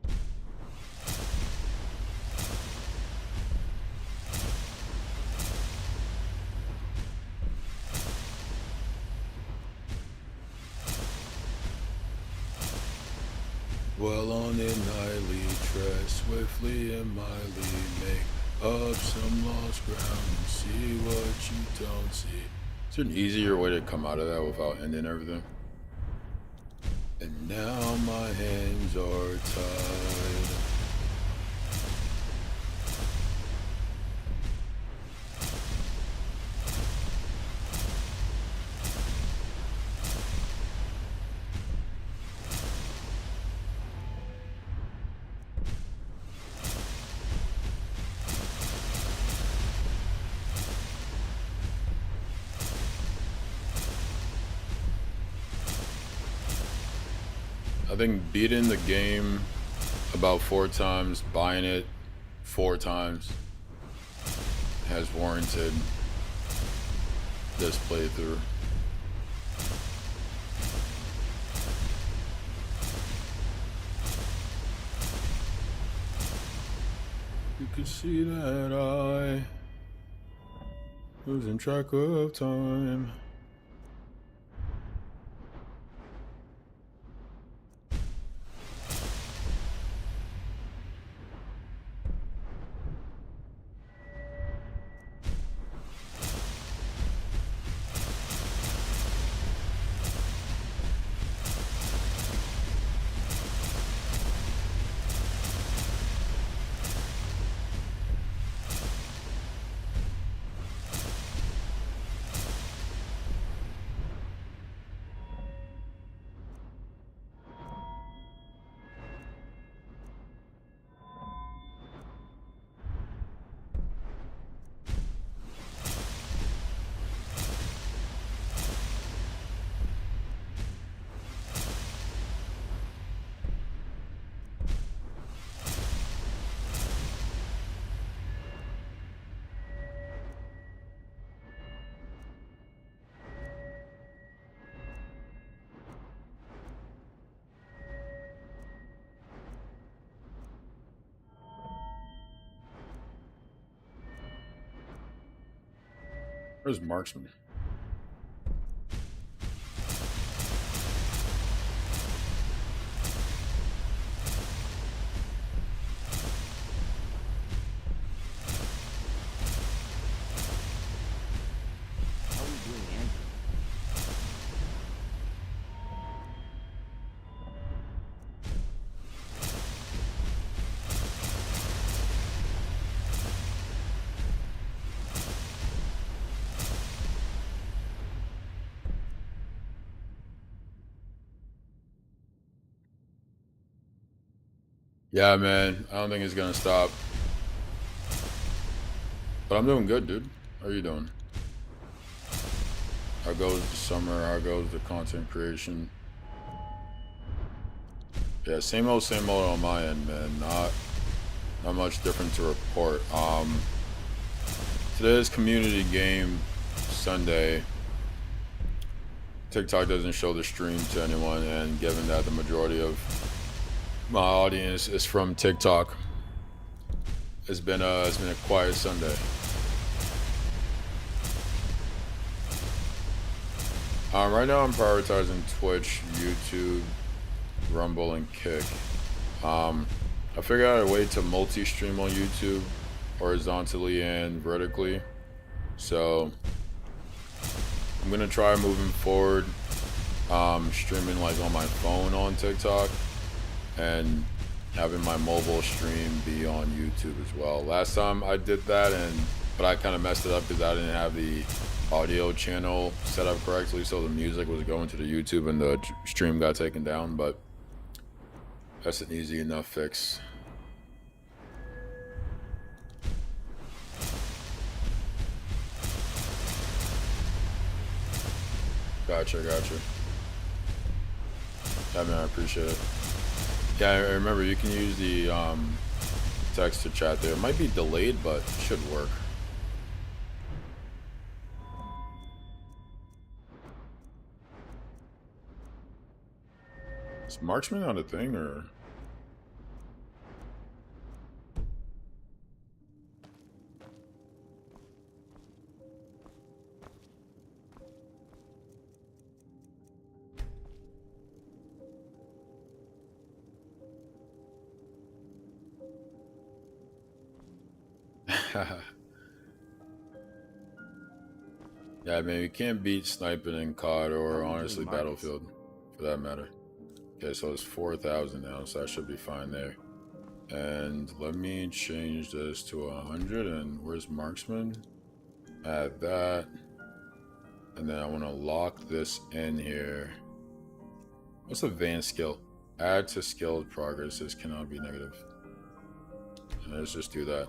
Well, on it nightly tread swiftly and mightly make up some lost ground and see what you don't see. Is there an easier way to come out of that without ending everything? And now my hands are tied. I think beating the game about 4 times, buying it 4 times, has warranted this playthrough. You can see that I losing track of time. Where's Marksman? How are we doing, Andrew? Yeah, man. I don't think it's gonna stop. But I'm doing good, dude. How are you doing? How goes the summer? How goes the content creation? Yeah, same old on my end, man. Not much different to report. Today's community game Sunday. TikTok doesn't show the stream to anyone, and given that the majority of my audience is from TikTok, it's been a quiet Sunday. Right now I'm prioritizing Twitch, YouTube, Rumble, and Kick. I figured out a way to multi-stream on YouTube, horizontally and vertically. So I'm gonna try moving forward, streaming like on my phone on TikTok, and having my mobile stream be on YouTube as well. Last time I did that, but I kind of messed it up because I didn't have the audio channel set up correctly, so the music was going to the YouTube and the stream got taken down, but that's an easy enough fix. Gotcha. Yeah, man, I appreciate it. Yeah, I remember you can use the text to chat there. It might be delayed, but it should work. Is Marksman on a thing, or? Yeah, man, you can't beat sniping in COD or honestly Battlefield, for that matter. Okay, so it's 4,000 now, so I should be fine there. And let me change this to 100. And where's Marksman? Add that. And then I want to lock this in here. What's advanced skill? Add to skilled progress. This cannot be negative. And let's just do that.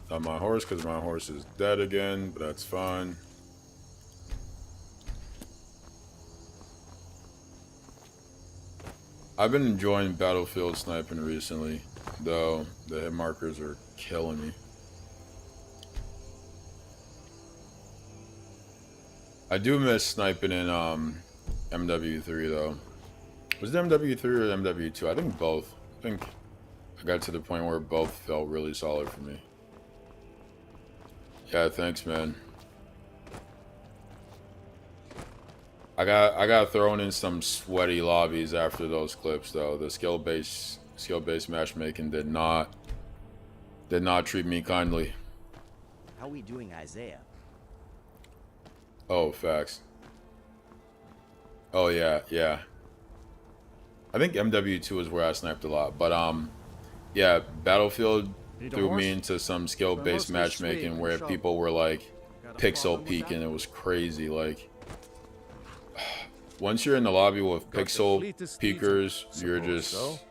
Not my horse, because my horse is dead again, but that's fine. I've been enjoying Battlefield sniping recently, though the hit markers are killing me. I do miss sniping in MW3 though. Was it MW3 or MW2? I think both. I think I got to the point where both felt really solid for me. Yeah, thanks, man. I got thrown in some sweaty lobbies after those clips, though. The skill-based matchmaking did not treat me kindly. How are we doing, Isaiah? Oh, facts. Oh yeah. I think MW2 is where I sniped a lot, but yeah, Battlefield threw me into some skill-based matchmaking where people were like pixel peeking. It was crazy. Like, once you're in the lobby with pixel peekers, you're just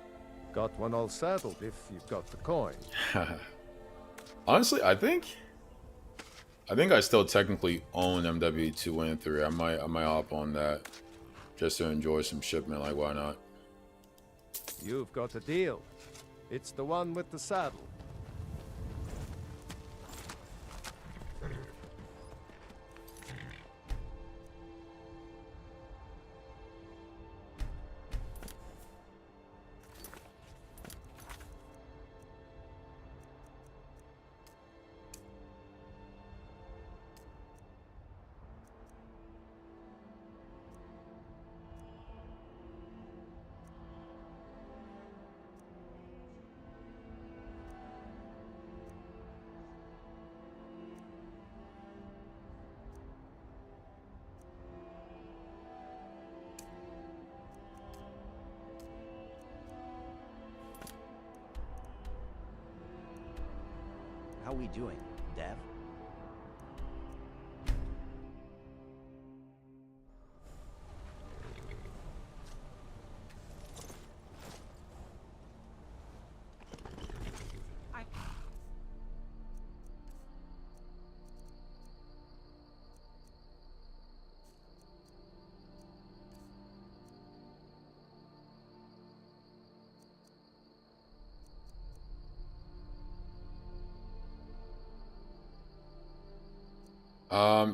got one all settled if you've got the coin. Honestly, I think I still technically own MW2 and 3. I might hop on that just to enjoy some shipment. Like, why not? You've got a deal. It's the one with the saddle. we doing, Dev?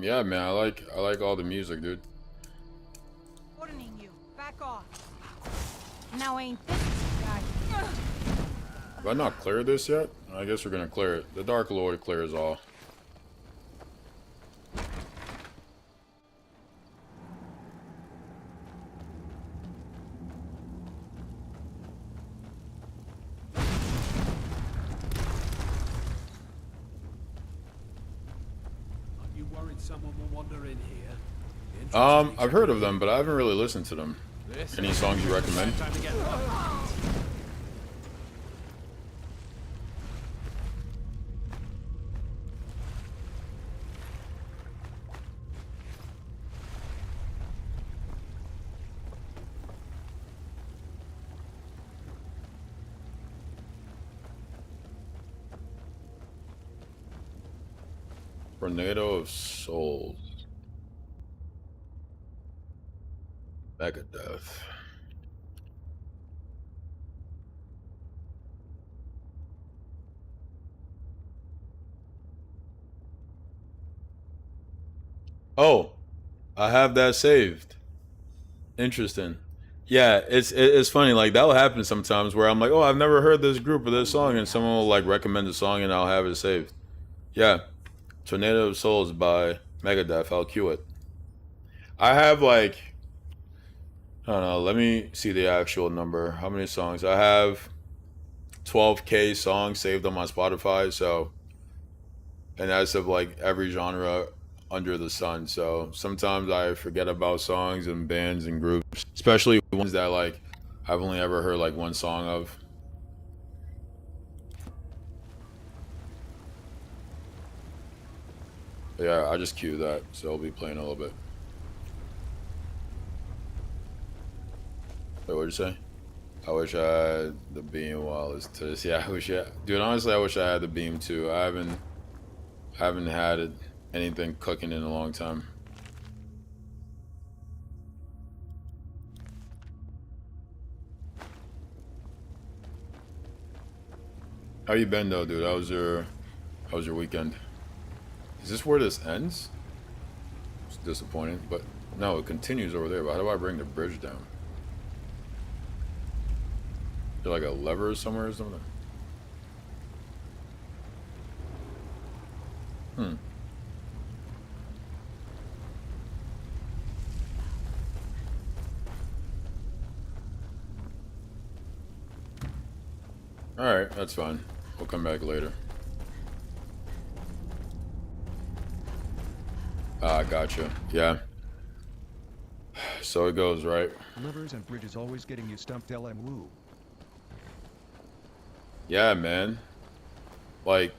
Yeah, man, I like all the music, dude. Warning you, back off. Now ain't this guy? Have I not cleared this yet? I guess we're gonna clear it. The Dark Lord clears all. You worried someone will wander in here? I've heard of them, but I haven't really listened to them. Any songs you recommend? Tornado of Souls. Megadeth. Oh, I have that saved. Interesting. Yeah, it's funny. Like that'll happen sometimes where I'm like, oh, I've never heard this group or this song, and someone will like recommend a song, and I'll have it saved. Yeah, Tornado of Souls by Megadeth. I'll cue it. I have like, I don't know. Let me see the actual number. How many songs? I have 12K songs saved on my Spotify. So, and that's of like every genre under the sun. So sometimes I forget about songs and bands and groups, especially ones that like I've only ever heard like one song of. Yeah, I just queued that, so I'll be playing a little bit. Wait, what'd you say? I wish I had the beam while it's to this. Yeah, I wish dude, honestly, I wish I had the beam too. I haven't had anything cooking in a long time. How you been though, dude? How was your weekend? Is this where this ends? It's disappointing, but no, it continues over there. But how do I bring the bridge down? Is there like a lever somewhere or something? Alright, that's fine. We'll come back later. Ah, gotcha. Yeah. So it goes, right? Levers and bridges always getting you stumped, LM. Yeah, man. Like,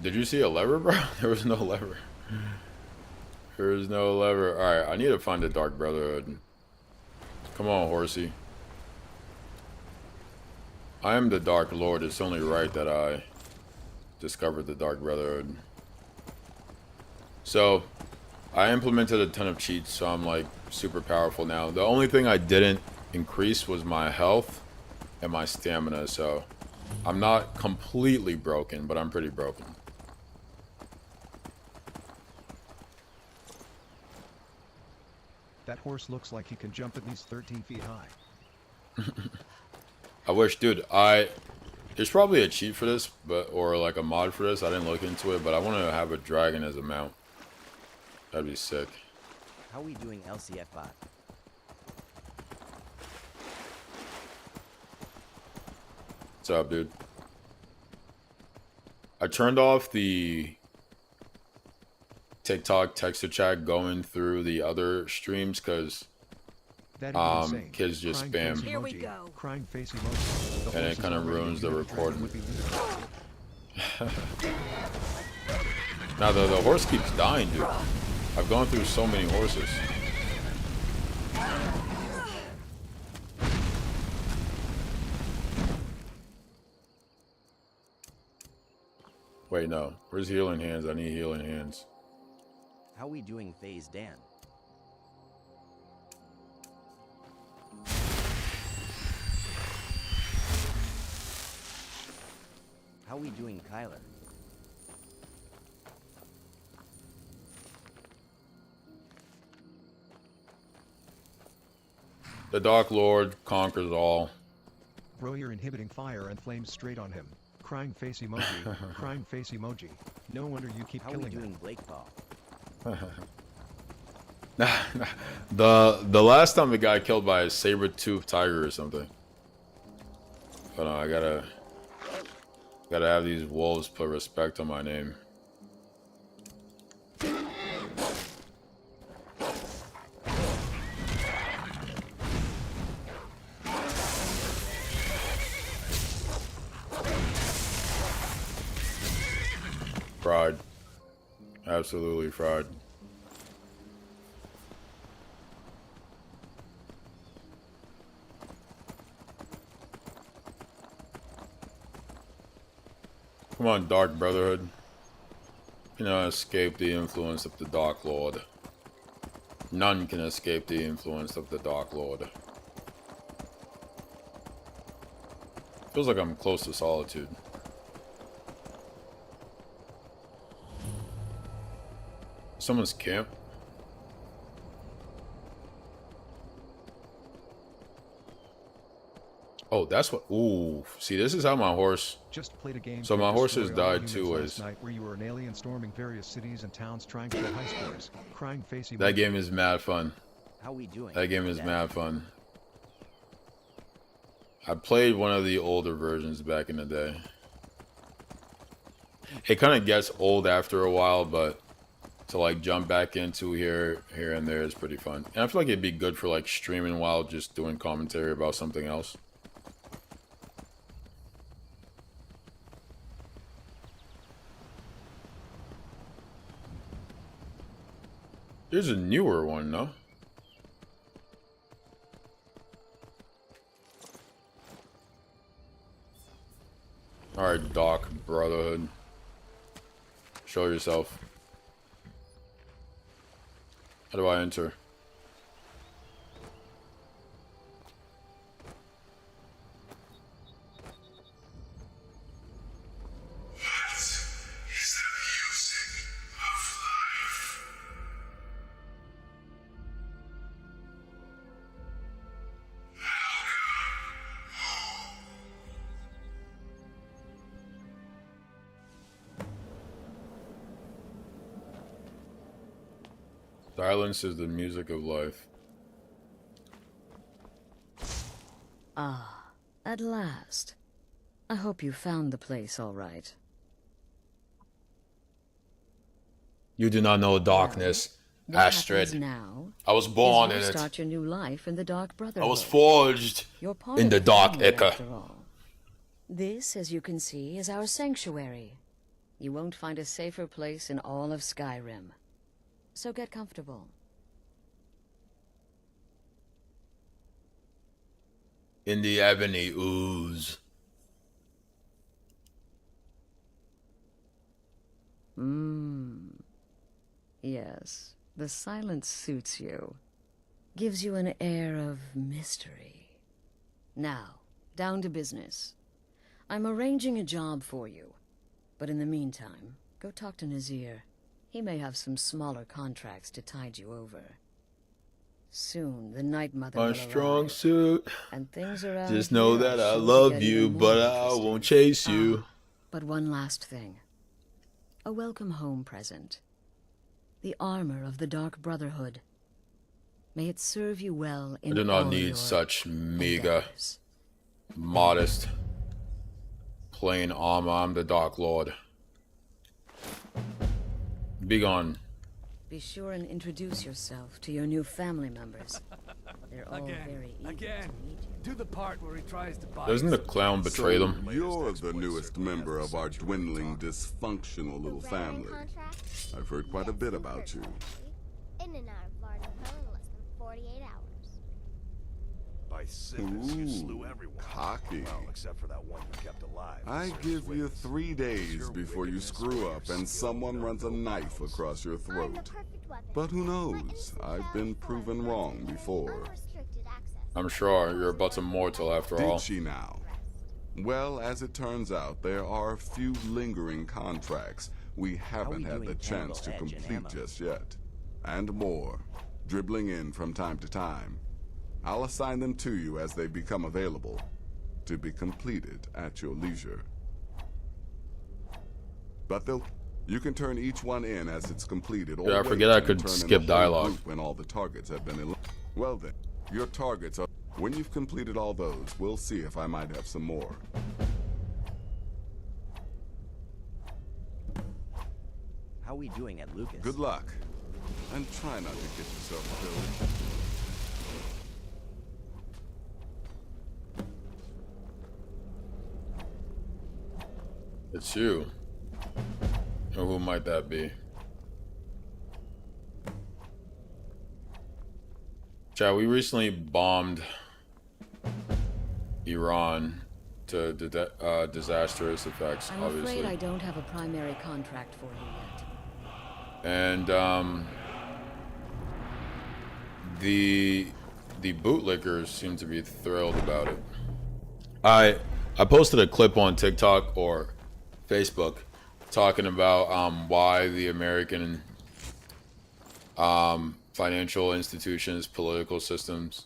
did you see a lever, bro? There was no lever. There is no lever. Alright, I need to find the Dark Brotherhood. Come on, horsey. I am the Dark Lord. It's only right that I discovered the Dark Brotherhood. So, I implemented a ton of cheats, so I'm like super powerful now. The only thing I didn't increase was my health and my stamina, so I'm not completely broken, but I'm pretty broken. That horse looks like he can jump at least 13 feet high. I wish, dude, there's probably a cheat for this, or like a mod for this. I didn't look into it, but I want to have a dragon as a mount. That'd be sick. How we doing, LCF bot? What's up, dude? I turned off the TikTok text to chat going through the other streams because kids just spam. Here we go. Crying face emoji. And it kind of ruins the recording. Now the horse keeps dying, dude. I've gone through so many horses. Wait, no. Where's healing hands? I need healing hands. How we doing, Phase Dan? How we doing, Kyler? The Dark Lord conquers all. Bro, you're inhibiting fire and flames straight on him. Crying face emoji. Crying face emoji. No wonder you keep killing him. How we doing, Blake Paul? The last time it got killed by a saber-toothed tiger or something. Hold on, I gotta have these wolves put respect on my name. Fraud. Absolutely fraud. Come on, Dark Brotherhood. You cannot escape the influence of the Dark Lord. None can escape the influence of the Dark Lord. Feels like I'm close to solitude. Someone's camp. Oh, that's what. Ooh, see, this is how my horse. Just played a game. So my horses died 2 ways. Night where you were an alien storming various cities and towns trying to get high scores. Crying face emoji. That game is mad fun. How we doing? That game is mad fun. I played one of the older versions back in the day. It kind of gets old after a while, but to like jump back into here and there is pretty fun. And I feel like it'd be good for like streaming while just doing commentary about something else. There's a newer one, no? Alright, Doc Brotherhood. Show yourself. How do I enter? Silence is the music of life. Ah, at last. I hope you found the place all right. You do not know darkness, Astrid. Now I was born in it. Start your new life in the Dark Brotherhood. I was forged in the Dark Ica. This, as you can see, is our sanctuary. You won't find a safer place in all of Skyrim. So get comfortable. In the ebony ooze. Yes, the silence suits you. Gives you an air of mystery. Now, down to business. I'm arranging a job for you. But in the meantime, go talk to Nazir. He may have some smaller contracts to tide you over. Soon, the Night Mother will My strong arrive, suit. and things around Just know here that are I sure to love get you, even more but I interesting. won't chase you. But one last thing. A welcome home present. The armor of the Dark Brotherhood. May it serve you well in I do not all need your such meager, modest, plain armor. I'm the Dark Lord. Be gone. Be sure and introduce yourself to your new family members. They're all very eager to meet you. Do the part where he tries to buy. Doesn't the clown betray them? You're the newest member of our dwindling, dysfunctional little family. I've heard quite a bit about you. In and out of Varden Hill in less than 48 hours. By sickness, you slew everyone. Cocky. Well, except for that one you kept alive. I give you 3 days before you screw up and someone runs a knife across your throat. But who knows? I've been proven wrong before. I'm sure you're but a mortal after all. Did she now? Well, as it turns out, there are a few lingering contracts we haven't had the chance to complete just yet. And more, dribbling in from time to time. I'll assign them to you as they become available, to be completed at your leisure. But you can turn each one in as it's completed. Yeah, I forget I could skip dialogue. When all the targets have been well then, your targets are... When you've completed all those, we'll see if I might have some more. How are we doing at Lucas? Good luck. And try not to get yourself killed. It's you. Or who might that be? Chad, we recently bombed Iran to disastrous effects, I'm obviously. afraid I don't have a primary contract for you yet. And the bootlickers seem to be thrilled about it. I posted a clip on TikTok or Facebook talking about why the American financial institutions, political systems,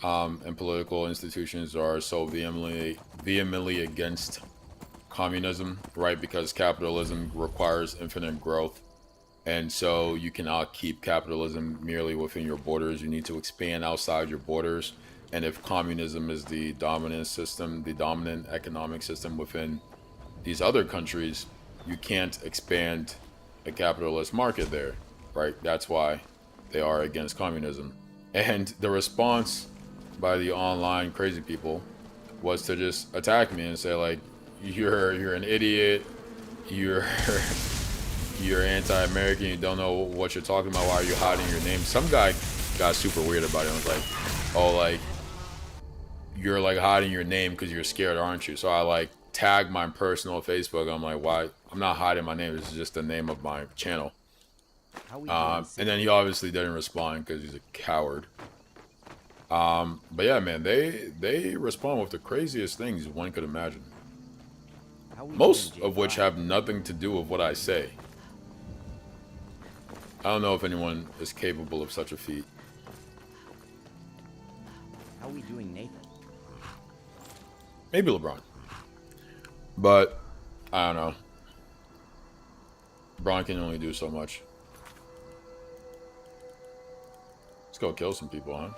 and political institutions are so vehemently against communism, right? Because capitalism requires infinite growth. And so you cannot keep capitalism merely within your borders. You need to expand outside your borders. And if communism is the dominant system, the dominant economic system within these other countries, you can't expand a capitalist market there, right? That's why they are against communism. And the response by the online crazy people was to just attack me and say, like, you're an idiot, you're anti-American, you don't know what you're talking about, why are you hiding your name? Some guy got super weird about it and was like, oh, like, you're like hiding your name because you're scared, aren't you? So I like tagged my personal Facebook. I'm like, why? I'm not hiding my name. This is just the name of my channel. And then he obviously didn't respond because he's a coward. But yeah, man, they respond with the craziest things one could imagine. Most of which have nothing to do with what I say. I don't know if anyone is capable of such a feat. How are we doing, Nathan? Maybe LeBron. But, I don't know. LeBron can only do so much. Let's go kill some people, huh?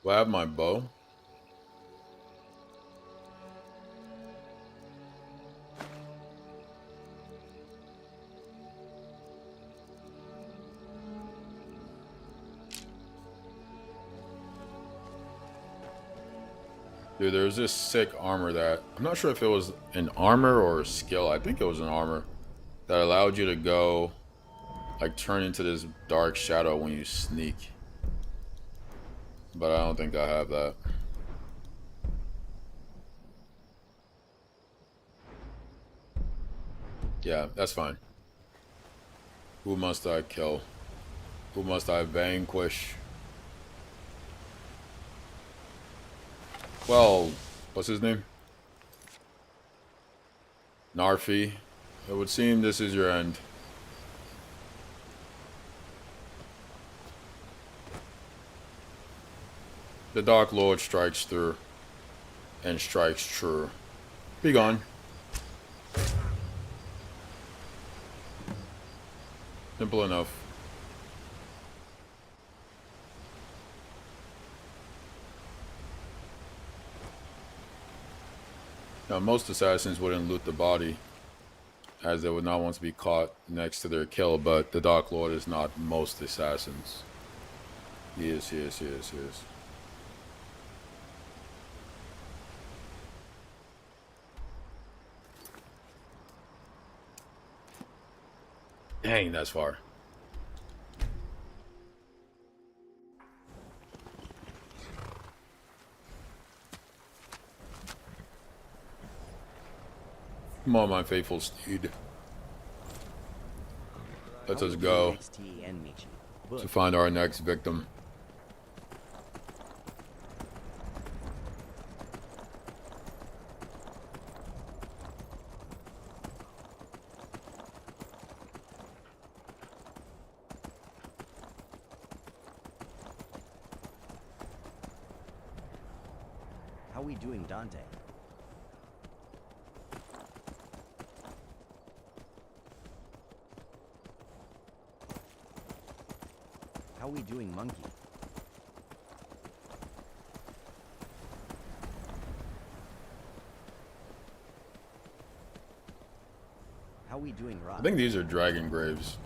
Do I have my bow? Dude, there's this sick armor that... I'm not sure if it was an armor or a skill. I think it was an armor that allowed you to go... like, turn into this dark shadow when you sneak. But I don't think I have that. Yeah, that's fine. Who must I kill? Who must I vanquish? Well, what's his name? Narfi. It would seem this is your end. The Dark Lord strikes through and strikes true. Be gone. Simple enough. Now, most assassins wouldn't loot the body, as they would not want to be caught next to their kill, but the Dark Lord is not most assassins. He is. Dang, that's far. Come on, my faithful steed. Let us go to find our next victim. How we doing, Dante? How we doing, Monkey? How we doing, Rob? I think these are dragon graves.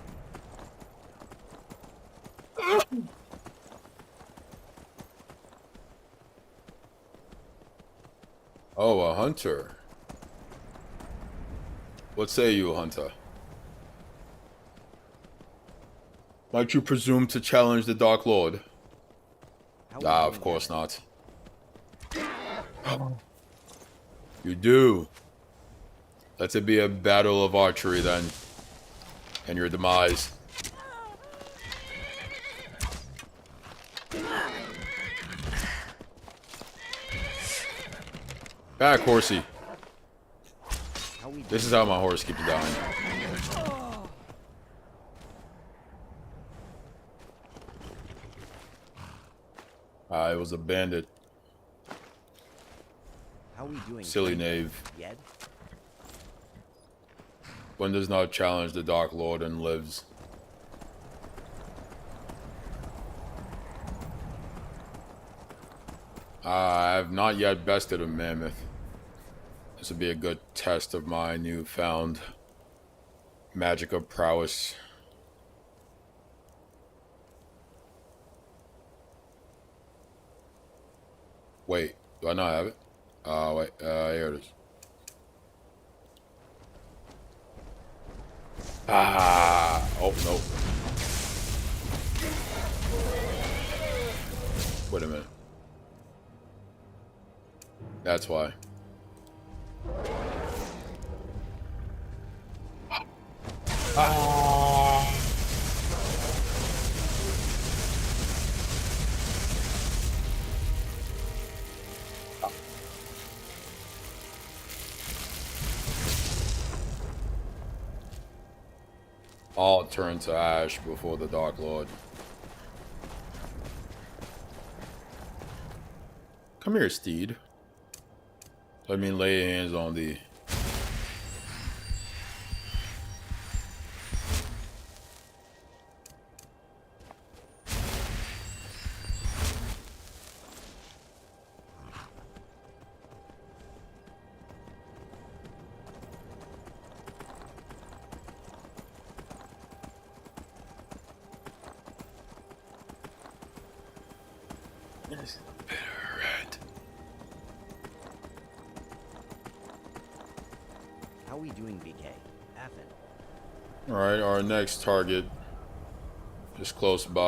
Oh, a hunter. What say you, hunter? Might you presume to challenge the Dark Lord? Ah, of course not. You do. Let it be a battle of archery then. And your demise. Back, horsey. This is how my horse keeps dying. It was a bandit. How we doing? Silly knave. Yet? One does not challenge the Dark Lord and lives. I have not yet bested a mammoth. This would be a good test of my newfound magic of prowess. Wait, do I not have it? Wait, here it is. Oh, no. Wait a minute. That's why. All turn to ash before the Dark Lord. Come here, steed. Let me lay hands on thee. How we doing, BK? Affin. Alright, our next target is close by.